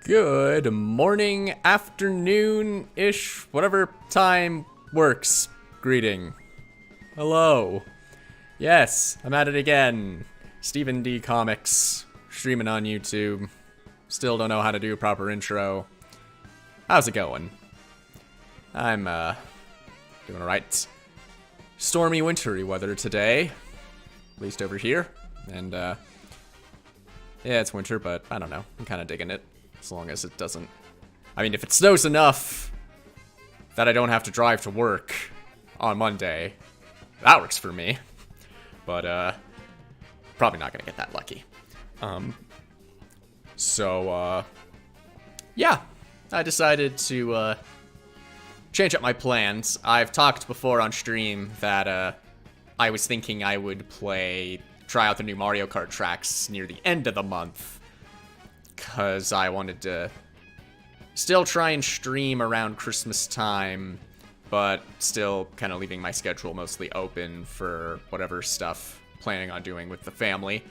Good morning, afternoon-ish, whatever time works. Greeting. Hello. Yes, I'm at it again. stephendcomics, streaming on YouTube. Still don't know how to do a proper intro. How's it going? I'm, doing alright. Stormy, wintry weather today. At least over here. And, yeah, it's winter, but I don't know. I'm kind of digging it. As long as it doesn't... I mean, if it snows enough that I don't have to drive to work on Monday, that works for me. But, probably not gonna get that lucky. Yeah. I decided to, change up my plans. I've talked before on stream that, I was thinking I would try out the new Mario Kart tracks near the end of the month. Because I wanted to still try and stream around Christmas time, but still kind of leaving my schedule mostly open for whatever stuff planning on doing with the family.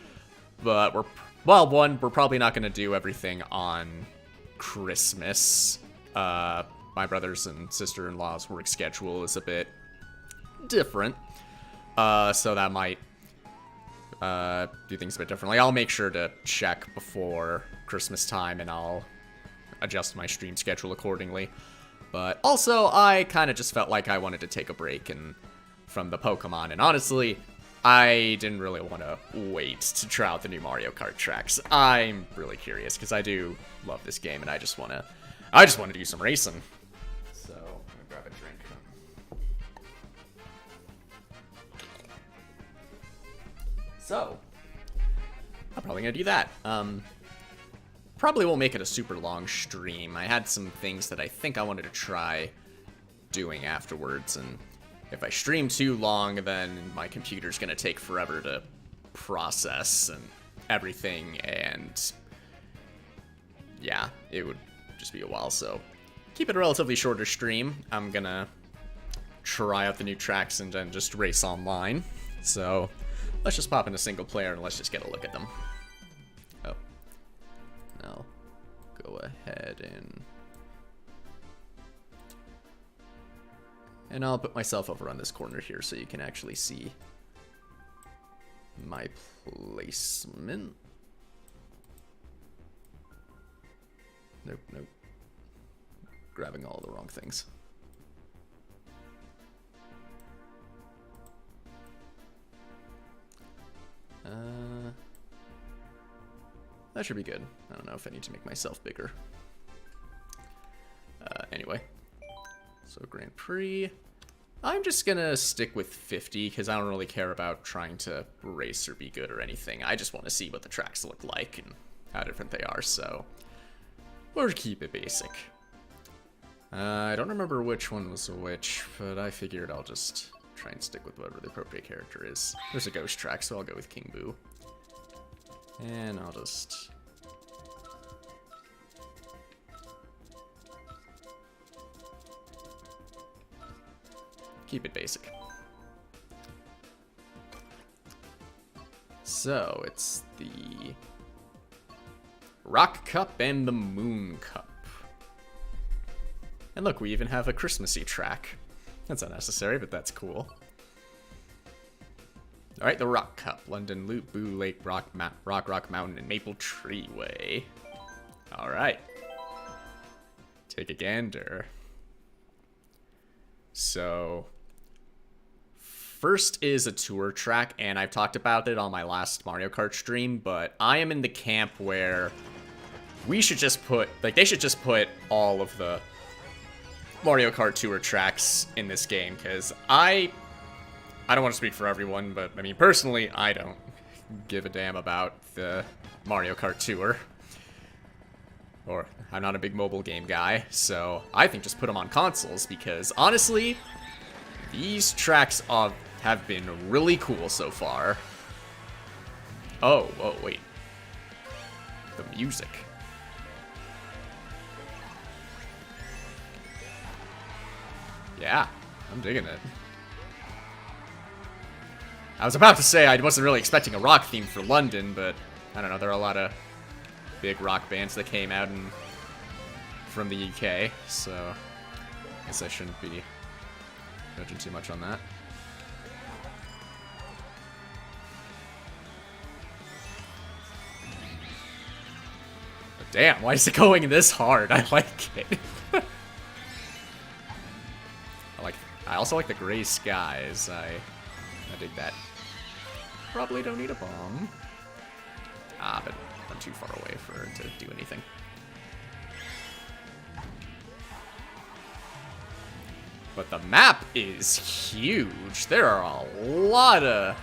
But we're probably not going to do everything on Christmas. My brothers and sister-in-law's work schedule is a bit different, so that might do things a bit differently. I'll make sure to check before Christmas time, and I'll adjust my stream schedule accordingly. But also, I kind of just felt like I wanted to take a break from the Pokemon, and honestly, I didn't really want to wait to try out the new Mario Kart tracks. I'm really curious, because I do love this game, and I just want to do some racing. So, I'm gonna grab a drink. So, I'm probably gonna do that. Probably won't make it a super long stream. I had some things that I think I wanted to try doing afterwards, and if I stream too long, then my computer's gonna take forever to process and everything, and yeah, it would just be a while, so keep it a relatively shorter stream. I'm gonna try out the new tracks and then just race online, so let's just pop into single player and let's just get a look at them. Oh. I'll go ahead and I'll put myself over on this corner here so you can actually see my placement. Nope. Grabbing all the wrong things. That should be good. I don't know if I need to make myself bigger. Anyway. So Grand Prix. I'm just gonna stick with 50 because I don't really care about trying to race or be good or anything. I just want to see what the tracks look like and how different they are, so we'll keep it basic. I don't remember which one was which, but I figured I'll just try and stick with whatever the appropriate character is. There's a ghost track, so I'll go with King Boo. And I'll just... keep it basic. So, it's the Rock Cup and the Moon Cup. And look, we even have a Christmassy track. That's unnecessary, but that's cool. Alright, the Rock Cup. London, Loop, Boo, Lake, Rock, Mountain, and Maple Tree Way. Alright. Take a gander. So, first is a tour track, and I've talked about it on my last Mario Kart stream, but I am in the camp where we should just put, they should just put all of the Mario Kart tour tracks in this game, because I don't want to speak for everyone, but I mean, personally, I don't give a damn about the Mario Kart Tour. Or, I'm not a big mobile game guy, so I think just put them on consoles, because honestly, these tracks have been really cool so far. Oh, wait. The music. Yeah, I'm digging it. I was about to say I wasn't really expecting a rock theme for London, but I don't know, there are a lot of big rock bands that came out in from the UK, so I guess I shouldn't be judging too much on that. But damn, why is it going this hard? I like it. I also like the gray skies. I dig that. Probably don't need a bomb. But I'm too far away for it to do anything. But the map is huge. There are a lot of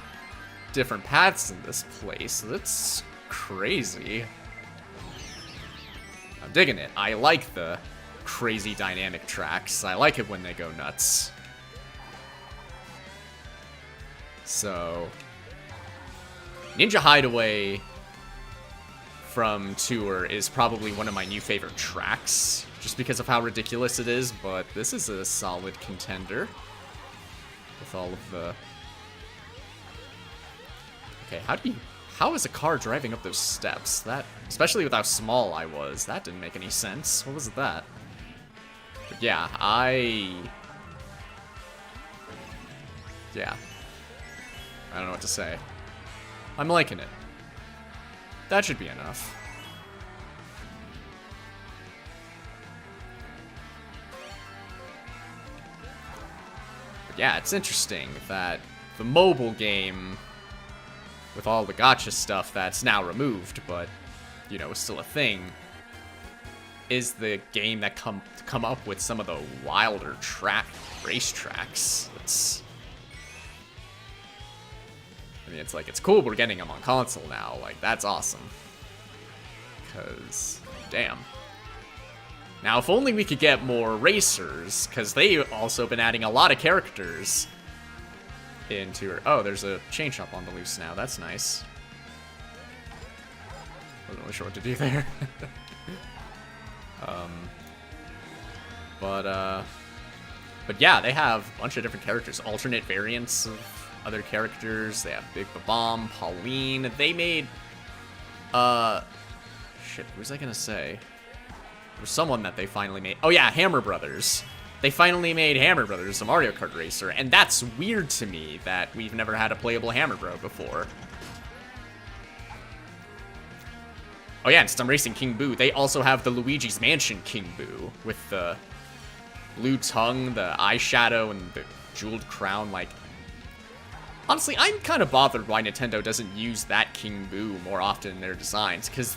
different paths in this place. That's crazy. I'm digging it. I like the crazy dynamic tracks. I like it when they go nuts. So, Ninja Hideaway from Tour is probably one of my new favorite tracks, just because of how ridiculous it is, but this is a solid contender with all of the... Okay, how is a car driving up those steps? That, especially with how small I was, that didn't make any sense. What was that? But yeah, I don't know what to say. I'm liking it. That should be enough. But yeah, it's interesting that the mobile game, with all the gacha stuff that's now removed, but, you know, is still a thing, is the game that come up with some of the wilder race tracks. I mean, it's like, it's cool we're getting them on console now. Like, that's awesome. Because, damn. Now, if only we could get more racers, because they've also been adding a lot of characters into her. Oh, there's a chain shop on the loose now. That's nice. Wasn't really sure what to do there. But yeah, they have a bunch of different characters, alternate variants of other characters. They have Big Bomb, Pauline. They made, shit, what was I gonna say? There was someone that they finally made. Oh yeah, Hammer Brothers. They finally made Hammer Brothers, a Mario Kart racer, and that's weird to me that we've never had a playable Hammer Bro before. Oh yeah, and Stum Racing King Boo. They also have the Luigi's Mansion King Boo with the blue tongue, the eyeshadow, and the jeweled crown. Like, honestly, I'm kind of bothered why Nintendo doesn't use that King Boo more often in their designs, because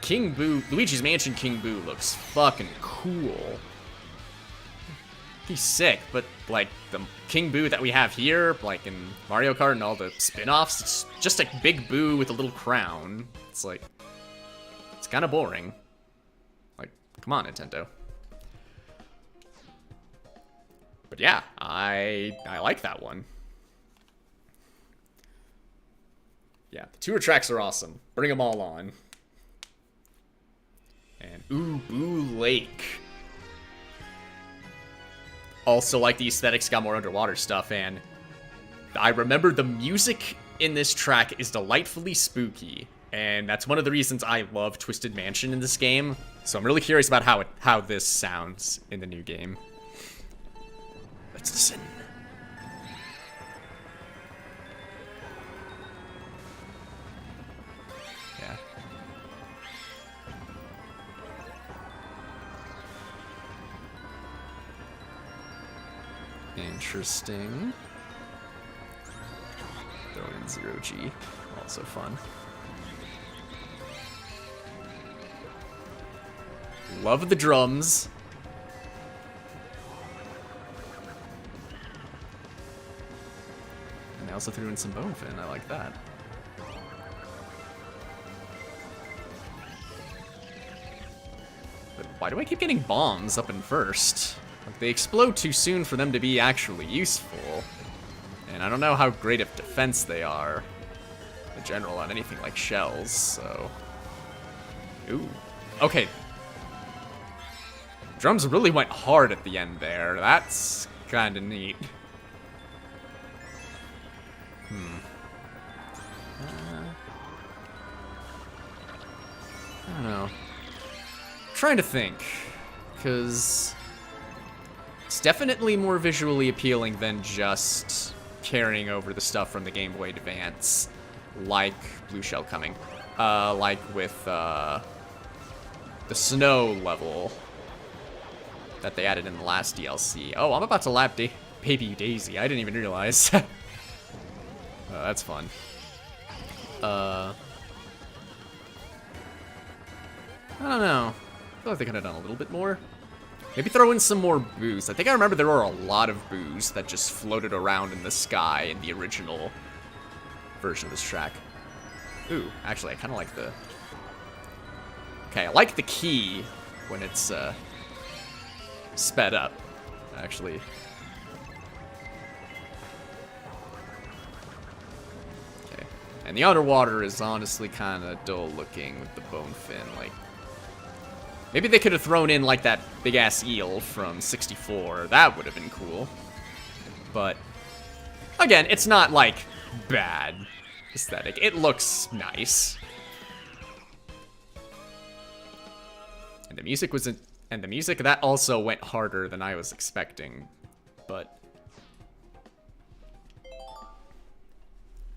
King Boo, Luigi's Mansion King Boo looks fucking cool. He's sick, but like the King Boo that we have here, like in Mario Kart and all the spin-offs, it's just a big Boo with a little crown. It's like, it's kind of boring. Like, come on, Nintendo. But yeah, I like that one. Yeah, the tour tracks are awesome. Bring them all on. And Ooh Boo Lake. Also like the aesthetics, got more underwater stuff, and I remember the music in this track is delightfully spooky, and that's one of the reasons I love Twisted Mansion in this game. So I'm really curious about how this sounds in the new game. Let's listen. Yeah. Interesting. Throw in 0G. Also fun. Love the drums. And I also threw in some bone fin. I like that. But why do I keep getting bombs up in first? Like, they explode too soon for them to be actually useful. And I don't know how great of defense they are in general on anything like shells, so... Ooh. Okay. Drums really went hard at the end there. That's kinda neat. I don't know. Trying to think. because it's definitely more visually appealing than just carrying over the stuff from the Game Boy Advance, like Blue Shell coming. Like with the snow level that they added in the last DLC. Oh, I'm about to lap Baby Daisy. I didn't even realize. That's fun. I don't know. I feel like they could have done a little bit more. Maybe throw in some more boos. I think I remember there were a lot of boos that just floated around in the sky in the original version of this track. Ooh, actually, I kind of like the... Okay, I like the key when it's sped up, actually. Okay, and the underwater is honestly kind of dull looking with the bone fin, like... Maybe they could have thrown in, like, that big-ass eel from 64. That would have been cool. But, again, it's not, like, bad aesthetic. It looks nice. And the music was... And the music, that also went harder than I was expecting. But...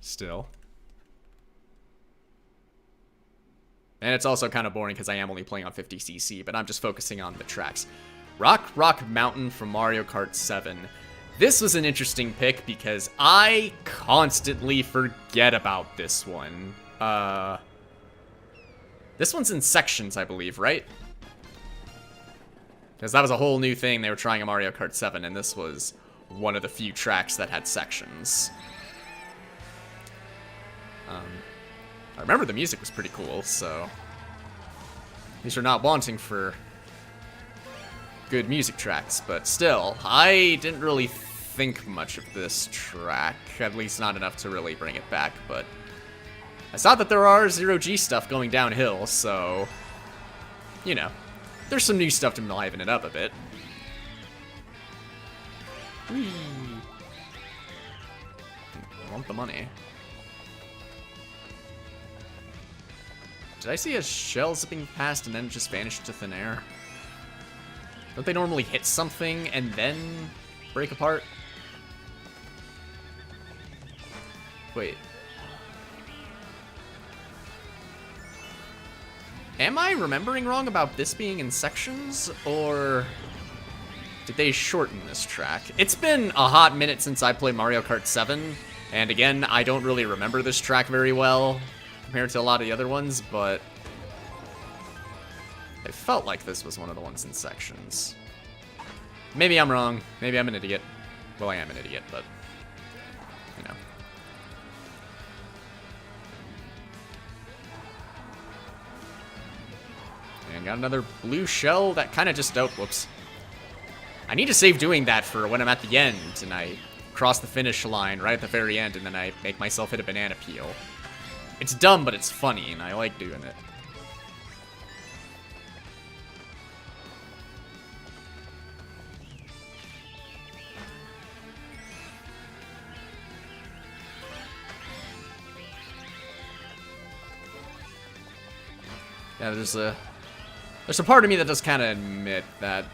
Still... And it's also kind of boring because I am only playing on 50cc, but I'm just focusing on the tracks. Rock Mountain from Mario Kart 7. This was an interesting pick because I constantly forget about this one. This one's in sections, I believe, right? Because that was a whole new thing they were trying in Mario Kart 7, and this was one of the few tracks that had sections. I remember the music was pretty cool, so... These are not wanting for good music tracks, but still, I didn't really think much of this track, at least not enough to really bring it back, but... I saw that there are zero-G stuff going downhill, so... You know, there's some new stuff to liven it up a bit. Whee! I want the money. Did I see a shell zipping past and then just vanish into thin air? Don't they normally hit something and then break apart? Wait. Am I remembering wrong about this being in sections, or did they shorten this track? It's been a hot minute since I played Mario Kart 7, and again, I don't really remember this track very well compared to a lot of the other ones, but it felt like this was one of the ones in sections. Maybe I'm wrong. Maybe I'm an idiot. Well, I am an idiot, but, you know. And got another blue shell that kind of just... Oh, whoops. I need to save doing that for when I'm at the end, and I cross the finish line right at the very end, and then I make myself hit a banana peel. It's dumb, but it's funny, and I like doing it. Yeah, there's a part of me that does kind of admit that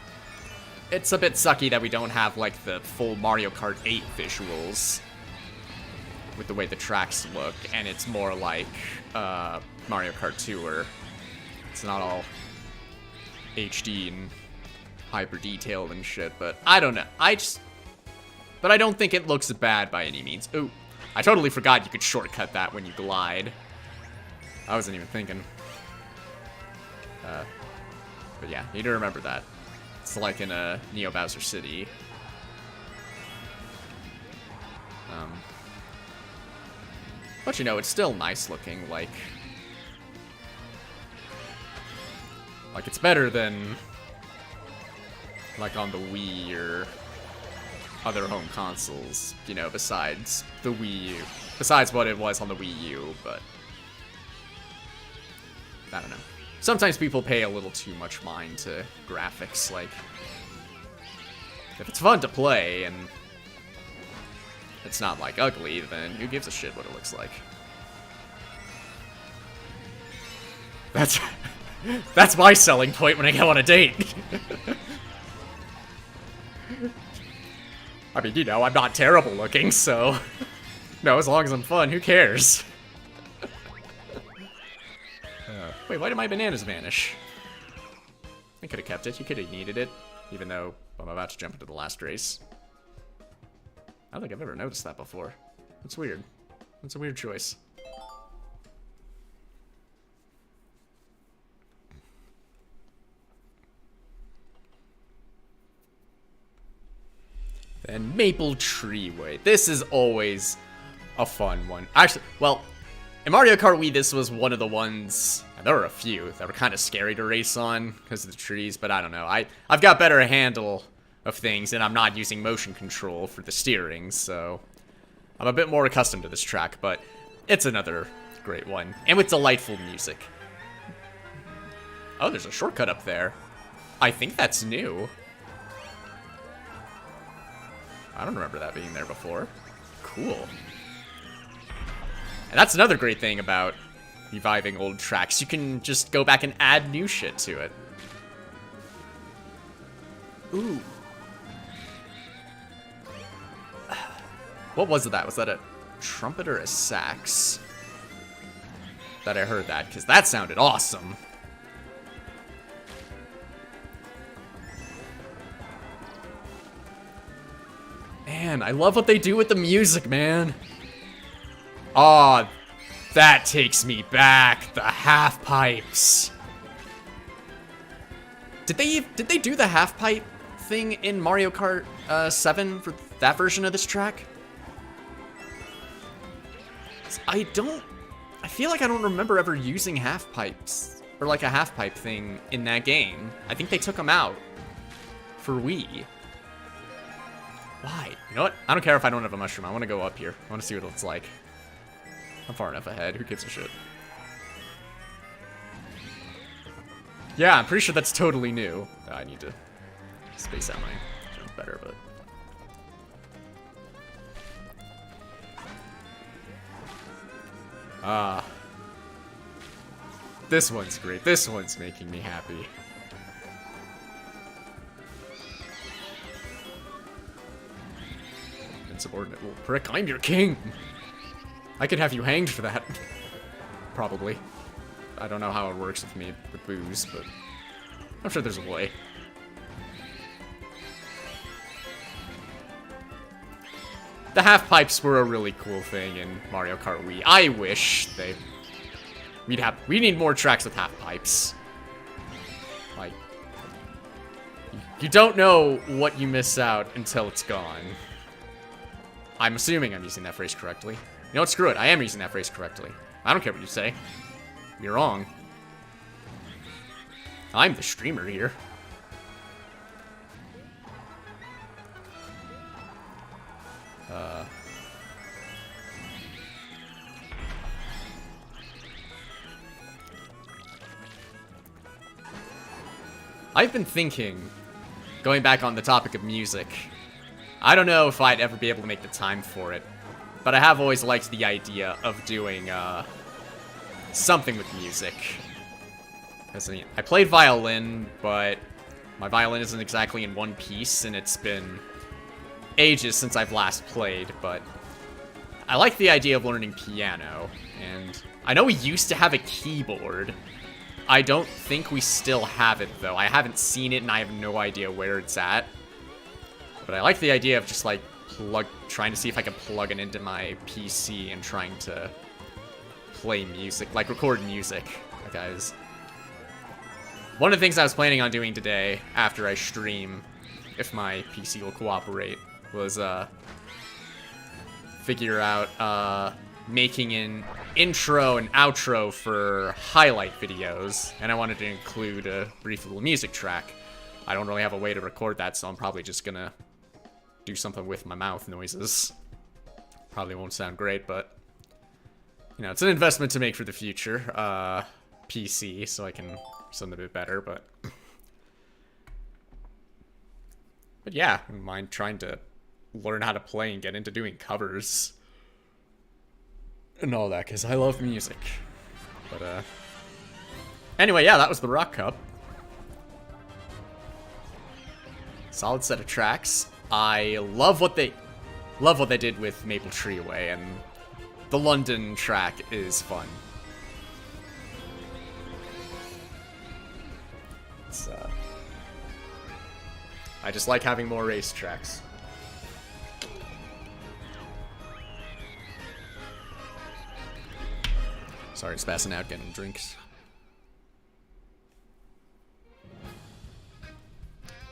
it's a bit sucky that we don't have, like, the full Mario Kart 8 visuals with the way the tracks look, and it's more like Mario Kart 2, where it's not all HD and hyper detailed and shit, but I don't know. But I don't think it looks bad by any means. Ooh, I totally forgot you could shortcut that when you glide. I wasn't even thinking. But yeah, you need to remember that. It's like in Neo Bowser City. But you know, it's still nice looking, like it's better than like on the Wii or other home consoles, you know, besides the Wii U. Besides what it was on the Wii U, but I don't know. Sometimes people pay a little too much mind to graphics, like, if it's fun to play and it's not, like, ugly, then who gives a shit what it looks like? That's my selling point when I go on a date. I mean, you know, I'm not terrible looking, so... No, as long as I'm fun, who cares? Wait, why did my bananas vanish? I could have kept it. You could have needed it, even though I'm about to jump into the last race. I don't think I've ever noticed that before. That's weird. That's a weird choice. Then Maple Tree Way. This is always a fun one. Actually, well, in Mario Kart Wii, this was one of the ones, and there were a few, that were kind of scary to race on because of the trees, but I don't know. I've got better handle of things, and I'm not using motion control for the steering, so I'm a bit more accustomed to this track, but it's another great one, and with delightful music. Oh, there's a shortcut up there. I think that's new. I don't remember that being there before. Cool. And that's another great thing about reviving old tracks. You can just go back and add new shit to it. Ooh. What was that? Was that a trumpet or a sax? That I heard that, because that sounded awesome. Man, I love what they do with the music, man. Aw, that takes me back. The half pipes. Did they do the half pipe thing in Mario Kart 7 for that version of this track? I feel like I don't remember ever using half pipes or like a half pipe thing in that game. I think they took them out for Wii. Why? You know what? I don't care if I don't have a mushroom. I want to go up here. I want to see what it's like. I'm far enough ahead. Who gives a shit? Yeah, I'm pretty sure that's totally new. I need to space out my jump better, but... This one's great. This one's making me happy. Insubordinate little prick. I'm your king! I could have you hanged for that. Probably. I don't know how it works with me with booze, but I'm sure there's a way. The half pipes were a really cool thing in Mario Kart Wii. I wish we need more tracks with half pipes. Like, you don't know what you miss out until it's gone. I'm assuming I'm using that phrase correctly. You know what, screw it, I am using that phrase correctly. I don't care what you say. You're wrong. I'm the streamer here. I've been thinking, going back on the topic of music, I don't know if I'd ever be able to make the time for it, but I have always liked the idea of doing something with music. Because I played violin, but my violin isn't exactly in one piece, and it's been ages since I've last played, but I like the idea of learning piano, and I know we used to have a keyboard. I don't think we still have it, though. I haven't seen it, and I have no idea where it's at. But I like the idea of just, like, trying to see if I can plug it into my PC and trying to play music, like, record music, guys. One of the things I was planning on doing today, after I stream, if my PC will cooperate, was, figure out, making an intro and outro for highlight videos, and I wanted to include a brief little music track. I don't really have a way to record that, so I'm probably just gonna do something with my mouth noises. Probably won't sound great, but, you know, it's an investment to make for the future. PC, so I can do something a bit better, but yeah, I don't mind trying to learn how to play and get into doing covers and all that, because I love music. But, anyway, yeah, that was the Rock Cup. Solid set of tracks. I love what they did with Maple Tree Way, and the London track is fun. It's, I just like having more racetracks. Sorry, it's passing out getting drinks.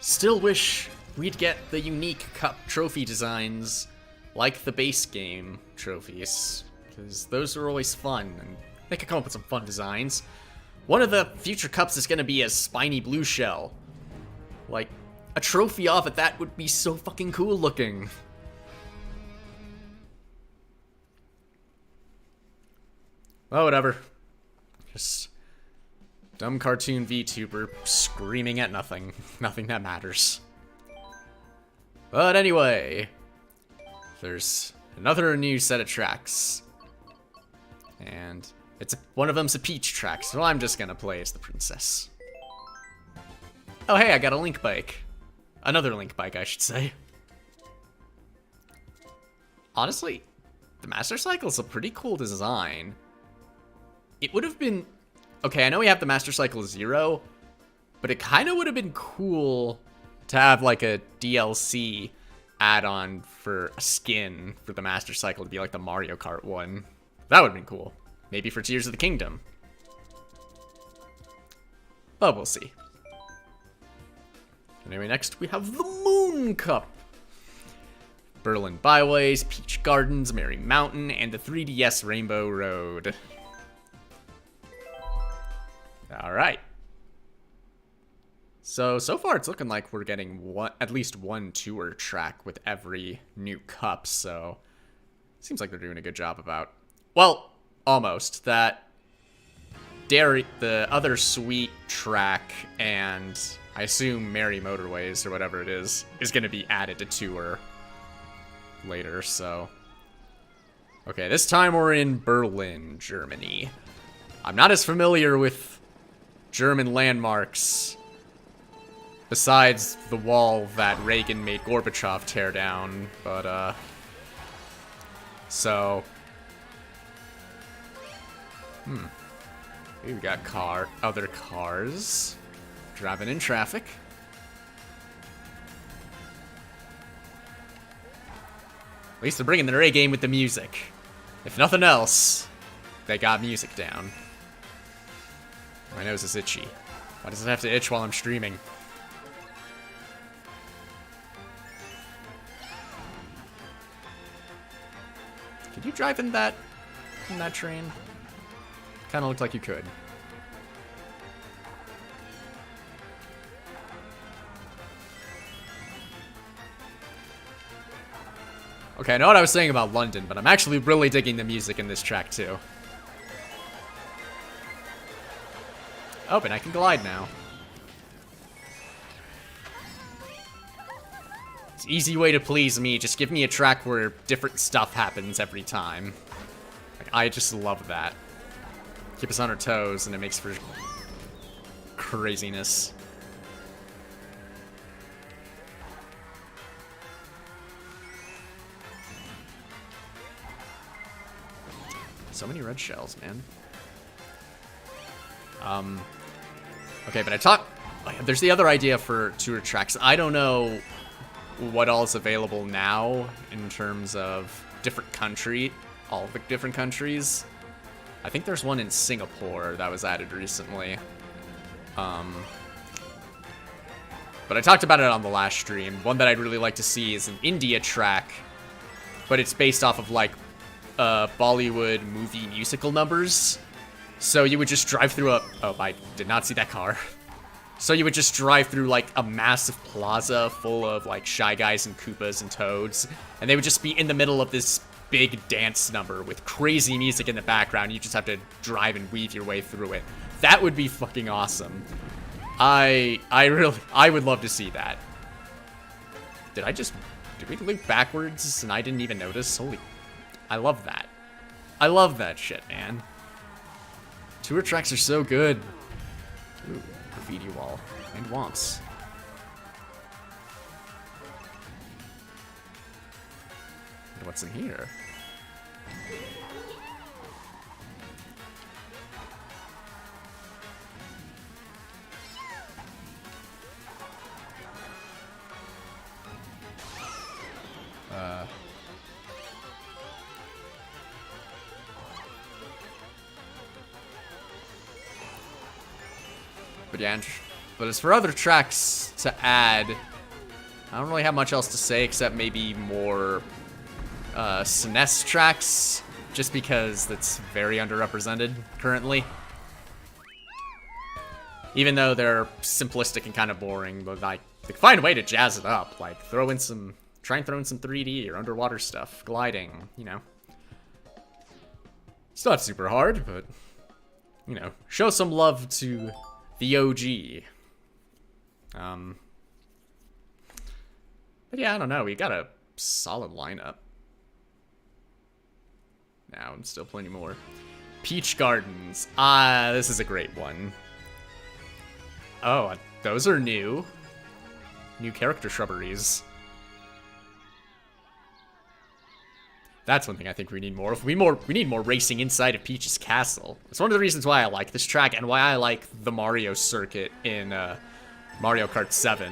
Still wish we'd get the unique cup trophy designs like the base game trophies, because those are always fun, and they could come up with some fun designs. One of the future cups is going to be a spiny blue shell. Like, a trophy off of that would be so fucking cool looking. Well, whatever. Just dumb cartoon VTuber screaming at nothing. Nothing that matters. But anyway, there's another new set of tracks. And one of them's a Peach track, so I'm just gonna play as the princess. Oh hey, I got a Link bike. Another Link bike, I should say. Honestly, the Master Cycle's a pretty cool design. It would have been... Okay, I know we have the Master Cycle 0, but it kind of would have been cool to have, like, a DLC add-on for a skin for the Master Cycle to be like the Mario Kart one. That would have been cool. Maybe for Tears of the Kingdom. But we'll see. Anyway, next we have the Moon Cup. Berlin Byways, Peach Gardens, Merry Mountain, and the 3DS Rainbow Road. Alright. So far it's looking like we're getting at least one tour track with every new cup, so seems like they're doing a good job about... Well, almost. The other Sweet track and I assume Merry Motorways or whatever it is going to be added to tour later, so... Okay, this time we're in Berlin, Germany. I'm not as familiar with German landmarks besides the wall that Reagan made Gorbachev tear down, but, so... We've got other cars driving in traffic. At least they're bringing their A game with the music. If nothing else, they got music down. My nose is itchy. Why does it have to itch while I'm streaming? Could you drive in that train? Kind of looked like you could. Okay, I know what I was saying about London, but I'm actually really digging the music in this track too. Oh, and I can glide now. It's an easy way to please me. Just give me a track where different stuff happens every time. Like, I just love that. Keep us on our toes, and it makes for craziness. So many red shells, man. Okay, but there's the other idea for tour tracks. I don't know what all is available now in terms of all the different countries. I think there's one in Singapore that was added recently. But I talked about it on the last stream. One that I'd really like to see is an India track, but it's based off of, like, Bollywood movie musical numbers. So you would just drive through oh, I did not see that car. So you would just drive through, like, a massive plaza full of, like, Shy Guys and Koopas and Toads, and they would just be in the middle of this big dance number with crazy music in the background. You just have to drive and weave your way through it. That would be fucking awesome. I would love to see that. Did we loop backwards and I didn't even notice? Holy, I love that. I love that shit, man. Tour tracks are so good. Ooh, graffiti wall and womps. What's in here? But yeah, but as for other tracks to add, I don't really have much else to say except maybe more SNES tracks, just because that's very underrepresented currently. Even though they're simplistic and kind of boring, but like they can find a way to jazz it up, like try and throw in some 3D or underwater stuff, gliding, you know. It's not super hard, but you know, show some love to the OG. But yeah, I don't know. We got a solid lineup. Now, and still plenty more. Peach Gardens. Ah, this is a great one. Oh, those are new. New character shrubberies. That's one thing I think we need more of. We need more racing inside of Peach's castle. It's one of the reasons why I like this track and why I like the Mario circuit in Mario Kart 7.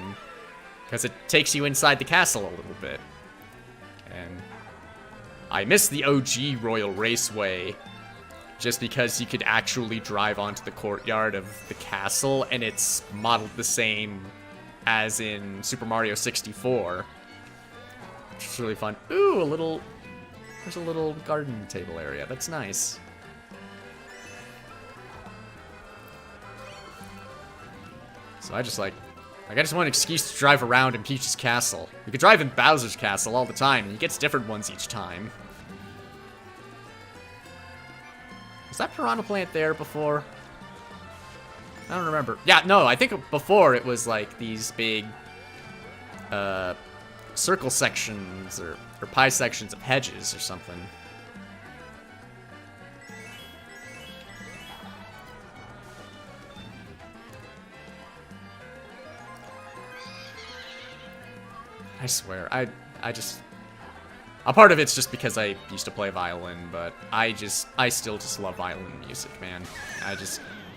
Because it takes you inside the castle a little bit. And I miss the OG Royal Raceway just because you could actually drive onto the courtyard of the castle and it's modeled the same as in Super Mario 64. Which is really fun. Ooh, there's a little garden table area. That's nice. So I just want an excuse to drive around in Peach's castle. You could drive in Bowser's castle all the time, and he gets different ones each time. Was that Piranha Plant there before? I don't remember. Yeah, no, I think before it was like these big circle sections or pie sections of hedges or something. I swear, a part of it's just because I used to play violin, but I still just love violin music, man.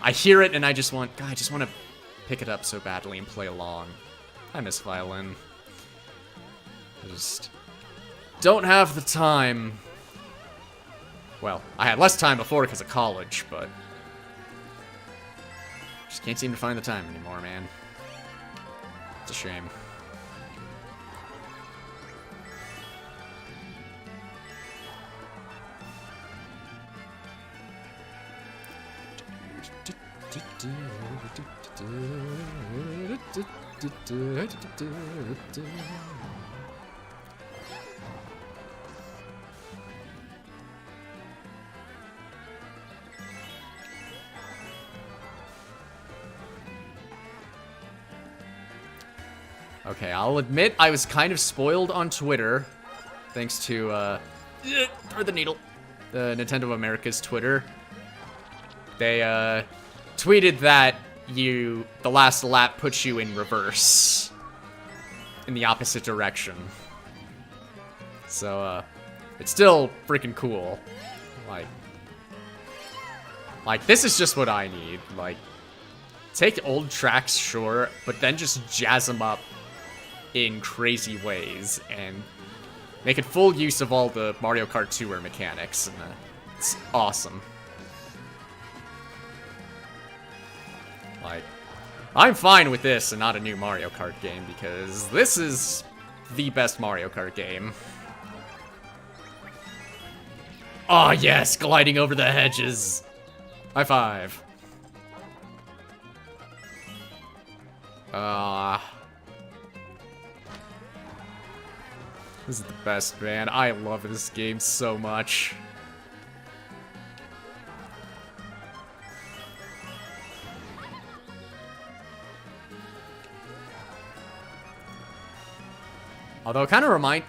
I hear it and I just want to pick it up so badly and play along. I miss violin. I just don't have the time. Well, I had less time before because of college, but just can't seem to find the time anymore, man. It's a shame. Okay, I'll admit I was kind of spoiled on Twitter, thanks to, throw the needle, the Nintendo of America's Twitter. They, tweeted that the last lap puts you in reverse, in the opposite direction. So, it's still freaking cool. Like, this is just what I need. Like, take old tracks, sure, but then just jazz them up in crazy ways and make it full use of all the Mario Kart Tour mechanics, and it's awesome. Like, I'm fine with this and not a new Mario Kart game because this is the best Mario Kart game. Oh yes, gliding over the hedges. High five. This is the best, man. I love this game so much. Although it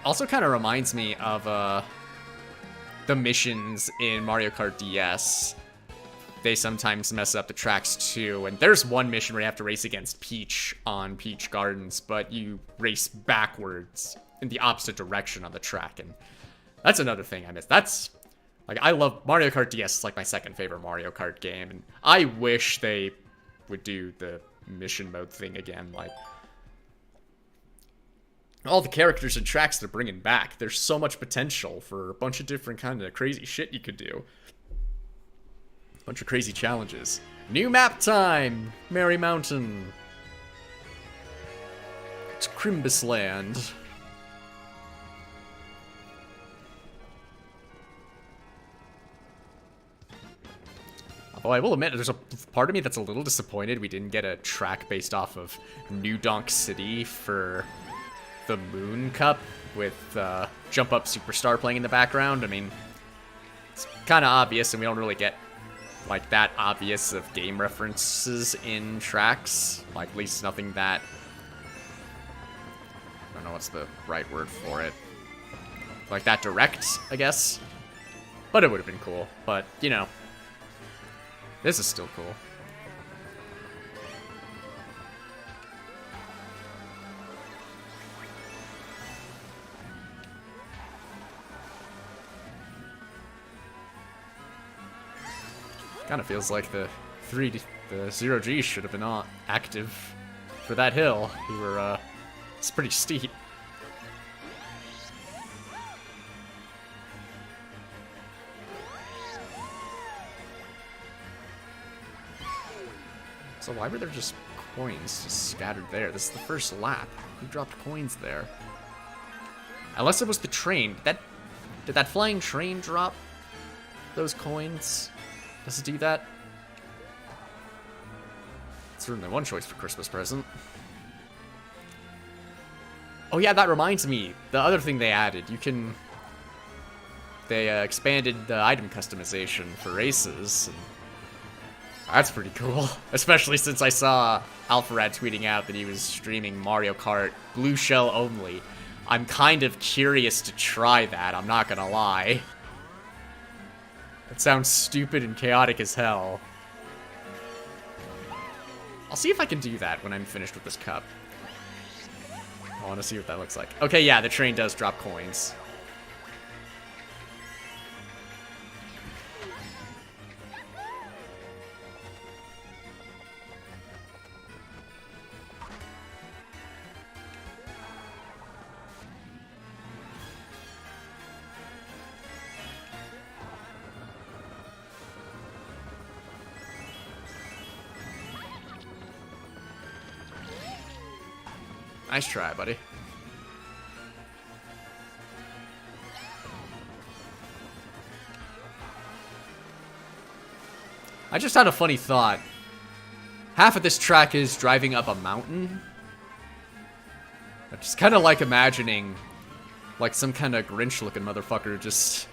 also kind of reminds me of the missions in Mario Kart DS. They sometimes mess up the tracks too, and there's one mission where you have to race against Peach on Peach Gardens, but you race backwards in the opposite direction on the track, and That's another thing I missed. That's, like, I love Mario Kart DS. It's like my second favorite Mario Kart game, and I wish they would do the mission mode thing again. Like, all the characters and tracks they're bringing back, there's so much potential for a bunch of different kind of crazy shit you could do. A bunch of crazy challenges. New map time! Merry Mountain. It's Crimbus Land. Although I will admit, there's a part of me that's a little disappointed we didn't get a track based off of New Donk City for the Moon Cup with Jump Up Superstar playing in the background. I mean, it's kind of obvious, and we don't really get, like, that obvious of game references in tracks. Like, at least nothing that... I don't know what's the right word for it. Like, that direct, I guess. But it would have been cool. But, you know, this is still cool. Kind of feels like the 0G should have been active for that hill. We were, it's pretty steep. So why were there just coins just scattered there? This is the first lap. Who dropped coins there? Unless it was the train. Did that flying train drop those coins? Does it do that? It's certainly one choice for Christmas present. Oh yeah, that reminds me. The other thing they added, they expanded the item customization for races. And that's pretty cool. Especially since I saw Alpharad tweeting out that he was streaming Mario Kart Blue Shell only. I'm kind of curious to try that, I'm not gonna lie. It sounds stupid and chaotic as hell. I'll see if I can do that when I'm finished with this cup. I want to see what that looks like. Okay, yeah, the train does drop coins. Nice try, buddy. I just had a funny thought. Half of this track is driving up a mountain. I just kind of like imagining, like, some kind of Grinch-looking motherfucker just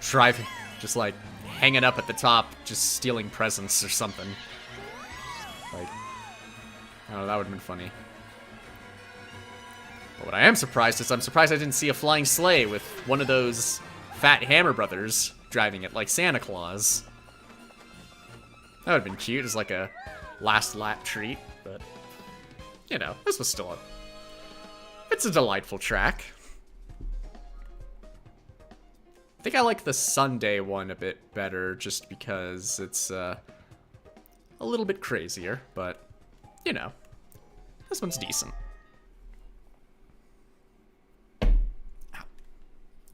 driving, just, like, hanging up at the top, just stealing presents or something. Like, I don't know, that would have been funny. But what I am surprised is I'm surprised I didn't see a flying sleigh with one of those fat Hammer Brothers driving it like Santa Claus. That would have been cute as like a last lap treat, but you know, this was still it's a delightful track. I think I like the Sunday one a bit better just because it's a little bit crazier, but you know, this one's decent.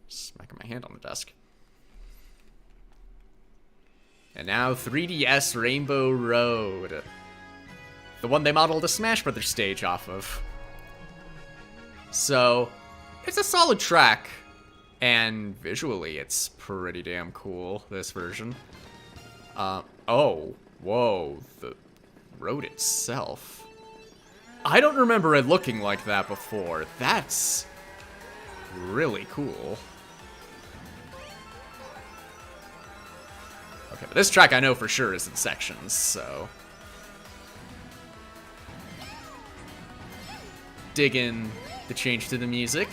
Smacking my hand on the desk. And now 3DS Rainbow Road. The one they modeled a Smash Brothers stage off of. So, it's a solid track. And visually, it's pretty damn cool, this version. Oh, whoa, the road itself. I don't remember it looking like that before. That's really cool. Okay, but this track I know for sure is in sections, so. Dig in the change to the music.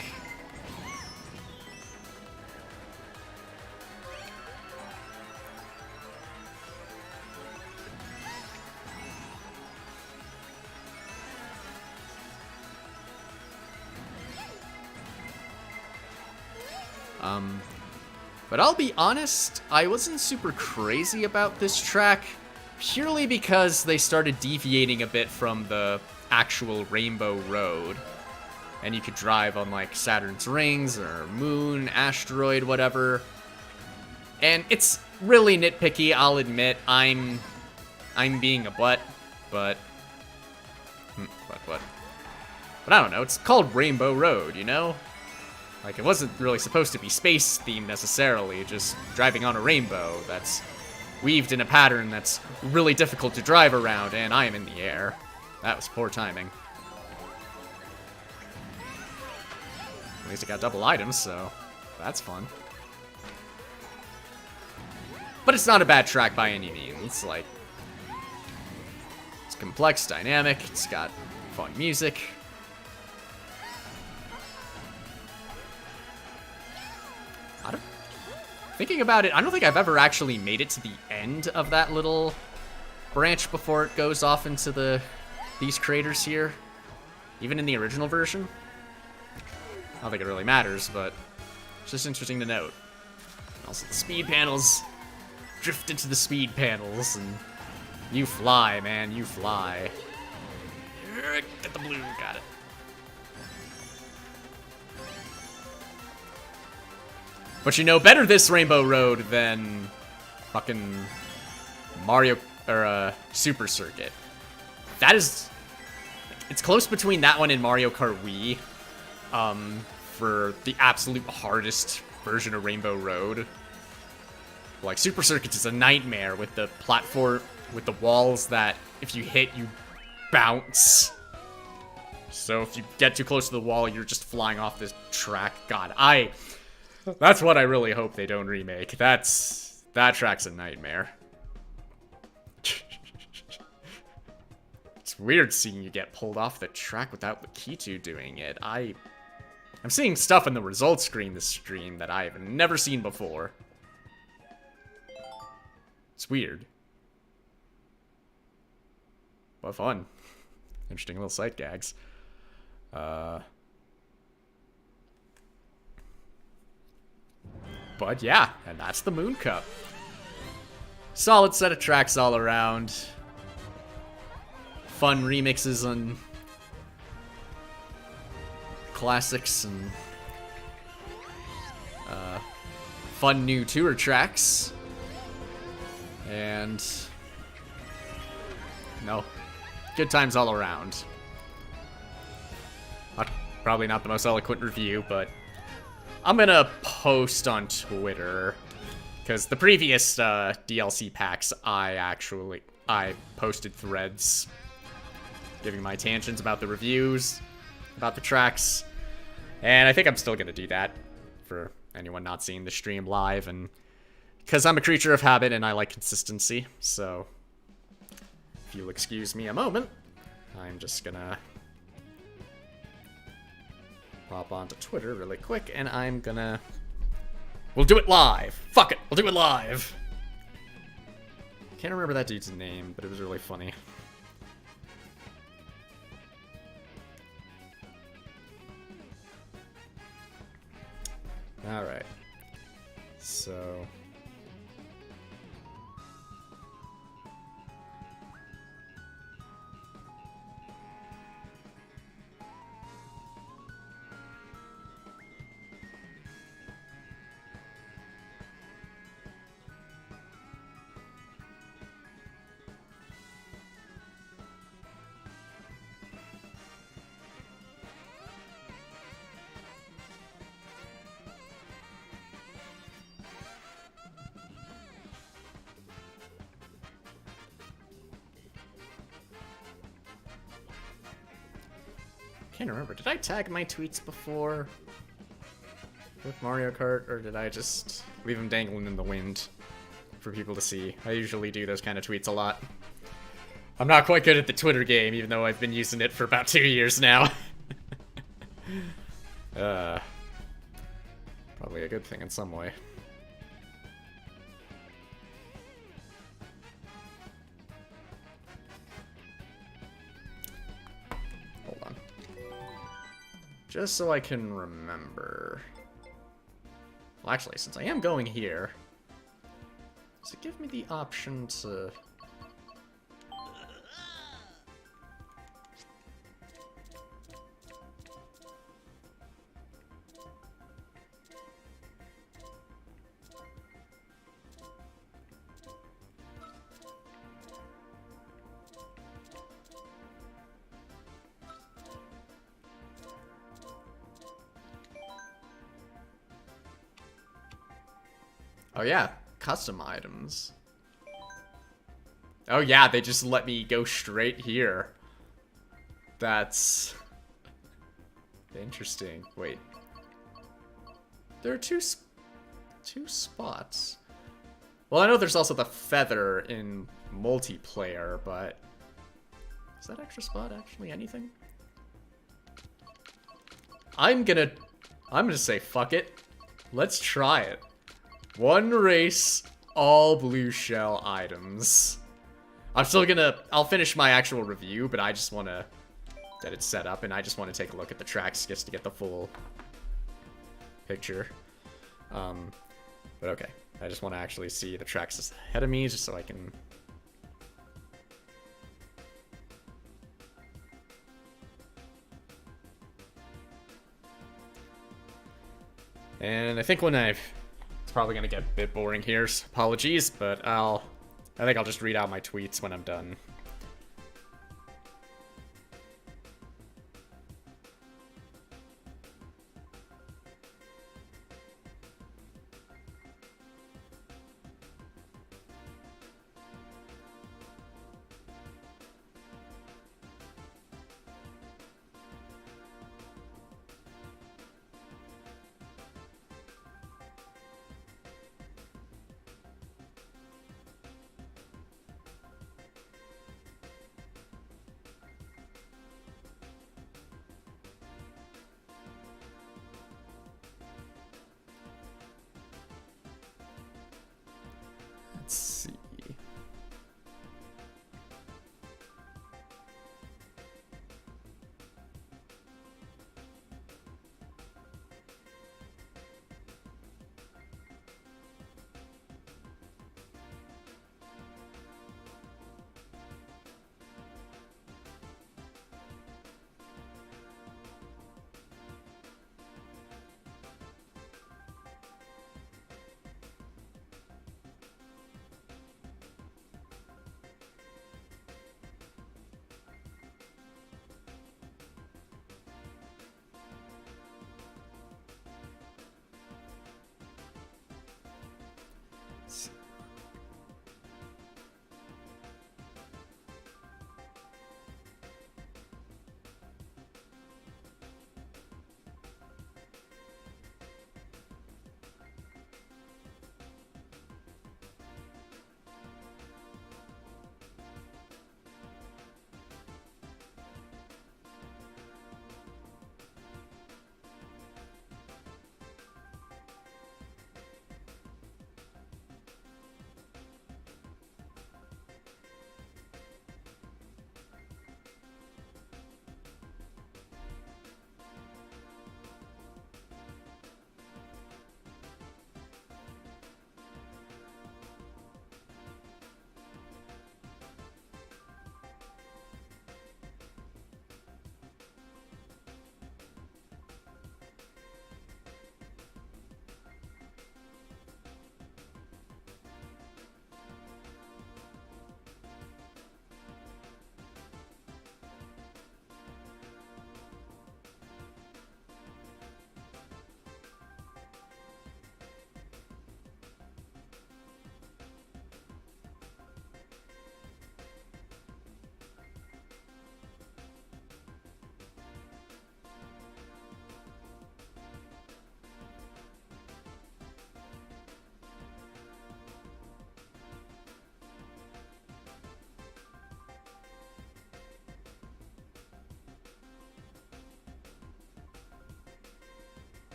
But I'll be honest, I wasn't super crazy about this track, purely because they started deviating a bit from the actual Rainbow Road. And you could drive on, like, Saturn's rings, or moon, asteroid, whatever. And it's really nitpicky, I'll admit. I'm being a butt, but... But I don't know, it's called Rainbow Road, you know? Like, it wasn't really supposed to be space-themed necessarily, just driving on a rainbow that's weaved in a pattern that's really difficult to drive around, and I am in the air. That was poor timing. At least it got double items, so that's fun. But it's not a bad track by any means. Like, it's complex, dynamic, it's got fun music. Thinking about it, I don't think I've ever actually made it to the end of that little branch before it goes off into these craters here. Even in the original version. I don't think it really matters, but it's just interesting to note. Also, the speed panels drift into the speed panels, and you fly, man, you fly. Get the blue, got it. But you know, better this Rainbow Road than fucking Mario, or Super Circuit. That is, it's close between that one and Mario Kart Wii, for the absolute hardest version of Rainbow Road. Like, Super Circuit is a nightmare with the platform, with the walls that, if you hit, you bounce. So if you get too close to the wall, you're just flying off this track. God, that's what I really hope they don't remake. That track's a nightmare. It's weird seeing you get pulled off the track without Lakitu doing it. I'm seeing stuff in the results screen this stream that I have never seen before. It's weird. What fun. Interesting little sight gags. But yeah, and that's the Moon Cup. Solid set of tracks all around. Fun remixes on classics and fun new tour tracks. And no, good times all around. Probably not the most eloquent review, but I'm gonna post on Twitter, because the previous DLC packs, I posted threads giving my tangents about the reviews, about the tracks, and I think I'm still gonna do that for anyone not seeing the stream live, and because I'm a creature of habit and I like consistency, so if you'll excuse me a moment, I'm just gonna hop onto Twitter really quick, and we'll do it live. Fuck it, we'll do it live. Can't remember that dude's name, but it was really funny. Alright. So... can't remember. Did I tag my tweets before with Mario Kart, or did I just leave them dangling in the wind for people to see? I usually do those kind of tweets a lot. I'm not quite good at the Twitter game, even though I've been using it for about 2 years now. Probably a good thing in some way. Just so I can remember. Well, actually, since I am going here, does it give me the option to... Oh yeah, custom items. Oh yeah, they just let me go straight here. That's interesting. Wait. There are two spots. Well, I know there's also the feather in multiplayer, but is that extra spot actually anything? I'm gonna say fuck it. Let's try it. One race, all blue shell items. I'll finish my actual review, but I just want to get it set up, and I just want to take a look at the tracks just to get the full picture. But okay, I just want to actually see the tracks ahead of me, just so I can... And I think it's probably gonna get a bit boring here, so apologies, but I think I'll just read out my tweets when I'm done.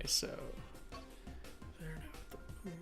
so there now with the moon.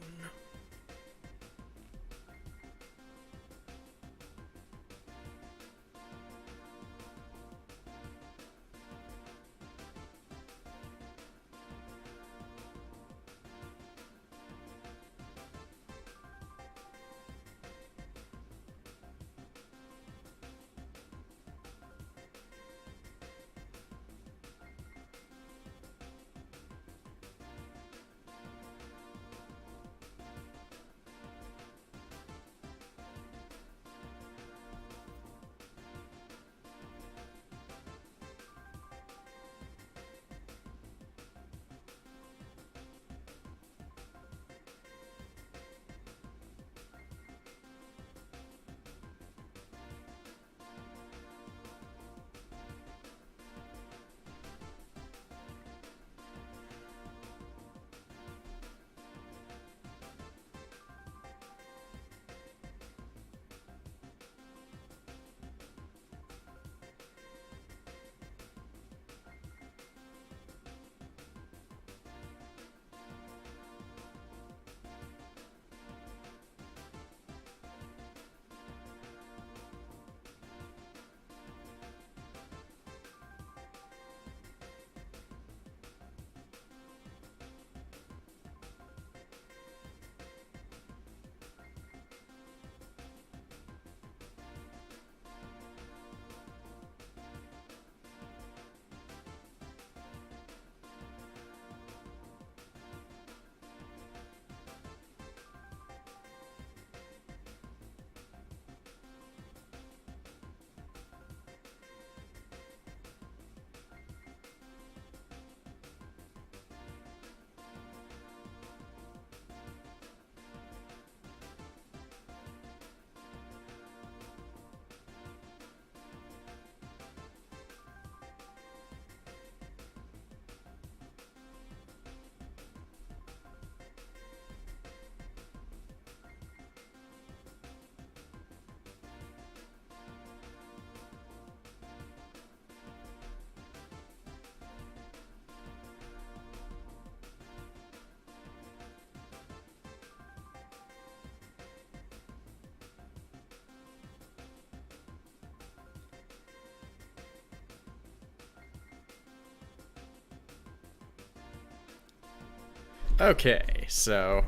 Okay, so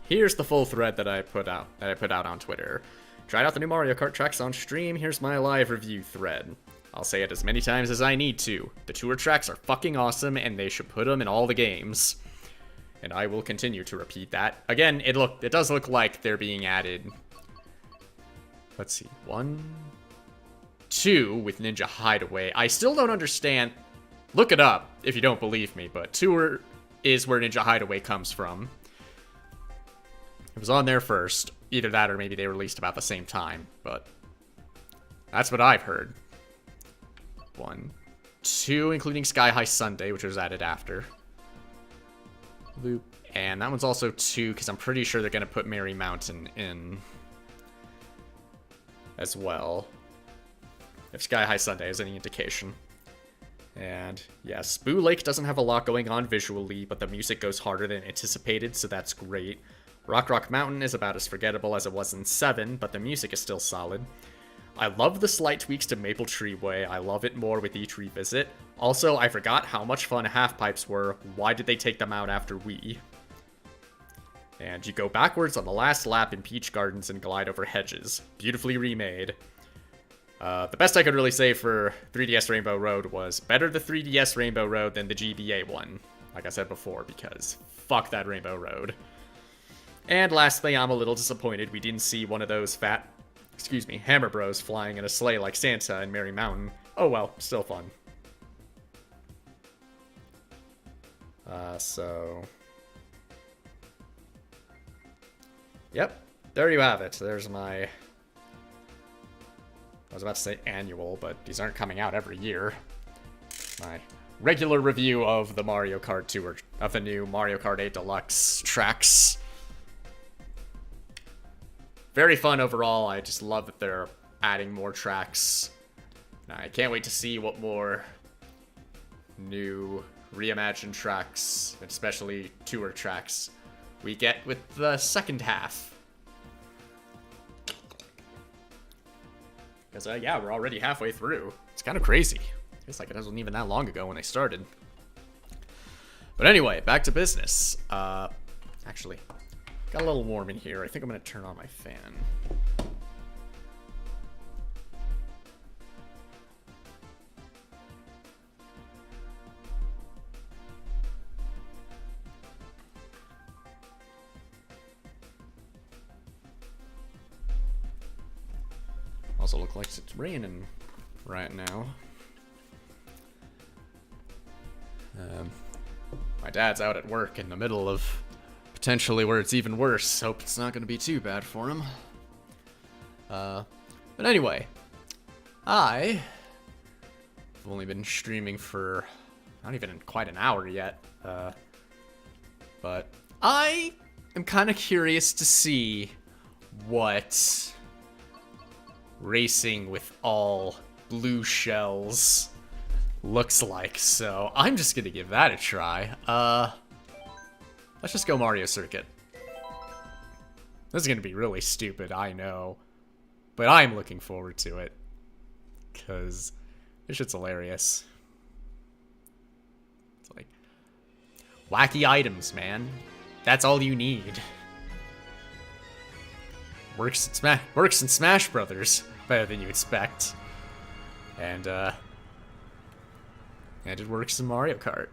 here's the full thread that I put out on Twitter. Tried out the new Mario Kart tracks on stream. Here's my live review thread. I'll say it as many times as I need to. The tour tracks are fucking awesome, and they should put them in all the games. And I will continue to repeat that. Again, it does look like they're being added. Let's see, 1, 2 with Ninja Hideaway. I still don't understand. Look it up if you don't believe me, but tour is where Ninja Hideaway comes from. It was on there first. Either that or maybe they released about the same time, but that's what I've heard. 1, 2, including Sky High Sunday, which was added after. Loop. And that one's also 2, because I'm pretty sure they're going to put Merry Mountain in as well, if Sky High Sunday is any indication. And yes, Boo Lake doesn't have a lot going on visually, but the music goes harder than anticipated, so that's great. Rock Mountain is about as forgettable as it was in 7, but the music is still solid. I love the slight tweaks to Maple Tree Way. I love it more with each revisit. Also, I forgot how much fun half pipes were. Why did they take them out after Wii? And you go backwards on the last lap in Peach Gardens and glide over hedges. Beautifully remade. The best I could really say for 3DS Rainbow Road was better the 3DS Rainbow Road than the GBA one. Like I said before, because fuck that Rainbow Road. And lastly, I'm a little disappointed we didn't see one of those Hammer Bros flying in a sleigh like Santa in Merry Mountain. Oh well, still fun. Yep, there you have it. There's my... I was about to say annual, but these aren't coming out every year. My regular review of the Mario Kart Tour, of the new Mario Kart 8 Deluxe tracks. Very fun overall. I just love that they're adding more tracks. I can't wait to see what more new reimagined tracks, especially tour tracks, we get with the second half. Because, yeah, we're already halfway through. It's kind of crazy. It's like it wasn't even that long ago when they started. But anyway, back to business. Actually, got a little warm in here. I think I'm going to turn on my fan. Also looks like it's raining right now. My dad's out at work in the middle of potentially where it's even worse. Hope it's not going to be too bad for him. But anyway, I've only been streaming for not even quite an hour yet. But I am kind of curious to see what racing with all blue shells looks like, so I'm just gonna give that a try. Let's just go Mario Circuit. This is gonna be really stupid, I know, but I'm looking forward to it, because this shit's hilarious. It's like, wacky items, man. That's all you need. Works in Smash Brothers better than you expect, and it works in Mario Kart.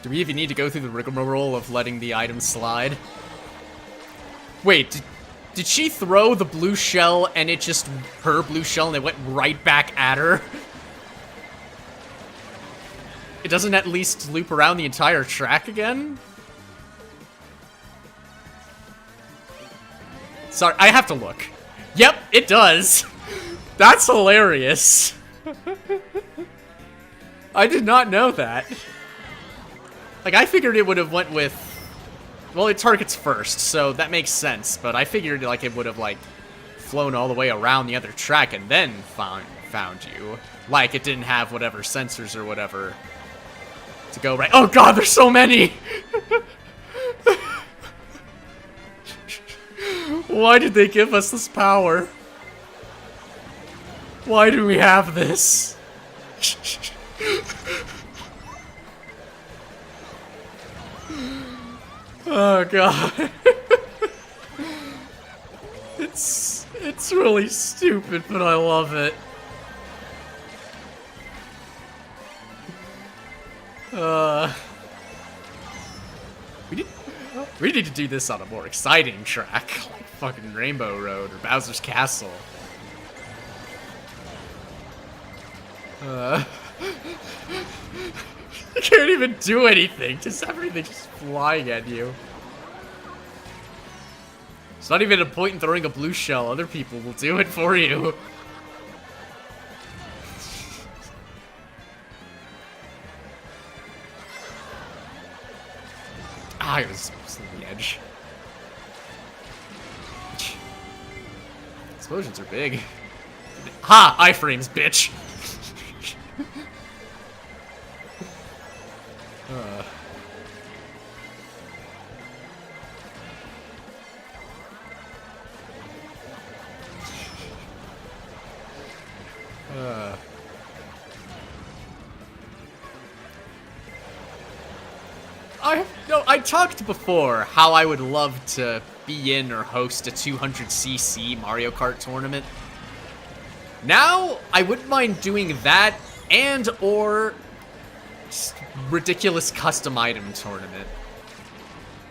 Do we even need to go through the rigmarole of letting the items slide? Wait, did she throw the blue shell and it just, her blue shell, and it went right back at her? It doesn't at least loop around the entire track again? Sorry, I have to look. Yep, it does. That's hilarious. I did not know that. Like, I figured it would have went with... Well, it targets first, so that makes sense, but I figured, like, it would have, like, flown all the way around the other track and then found you. Like, it didn't have whatever sensors or whatever to go right. Oh god, there's so many! Why did they give us this power? Why do we have this? Oh god. It's really stupid, but I love it. We need to do this on a more exciting track, like fucking Rainbow Road or Bowser's Castle. You can't even do anything, just everything just flying at you. It's not even a point in throwing a blue shell, other people will do it for you. Ah, it was on the edge. Explosions are big. Ha! Iframes, bitch! I talked before how I would love to be in or host a 200cc Mario Kart tournament. Now, I wouldn't mind doing that and or just ridiculous custom item tournament.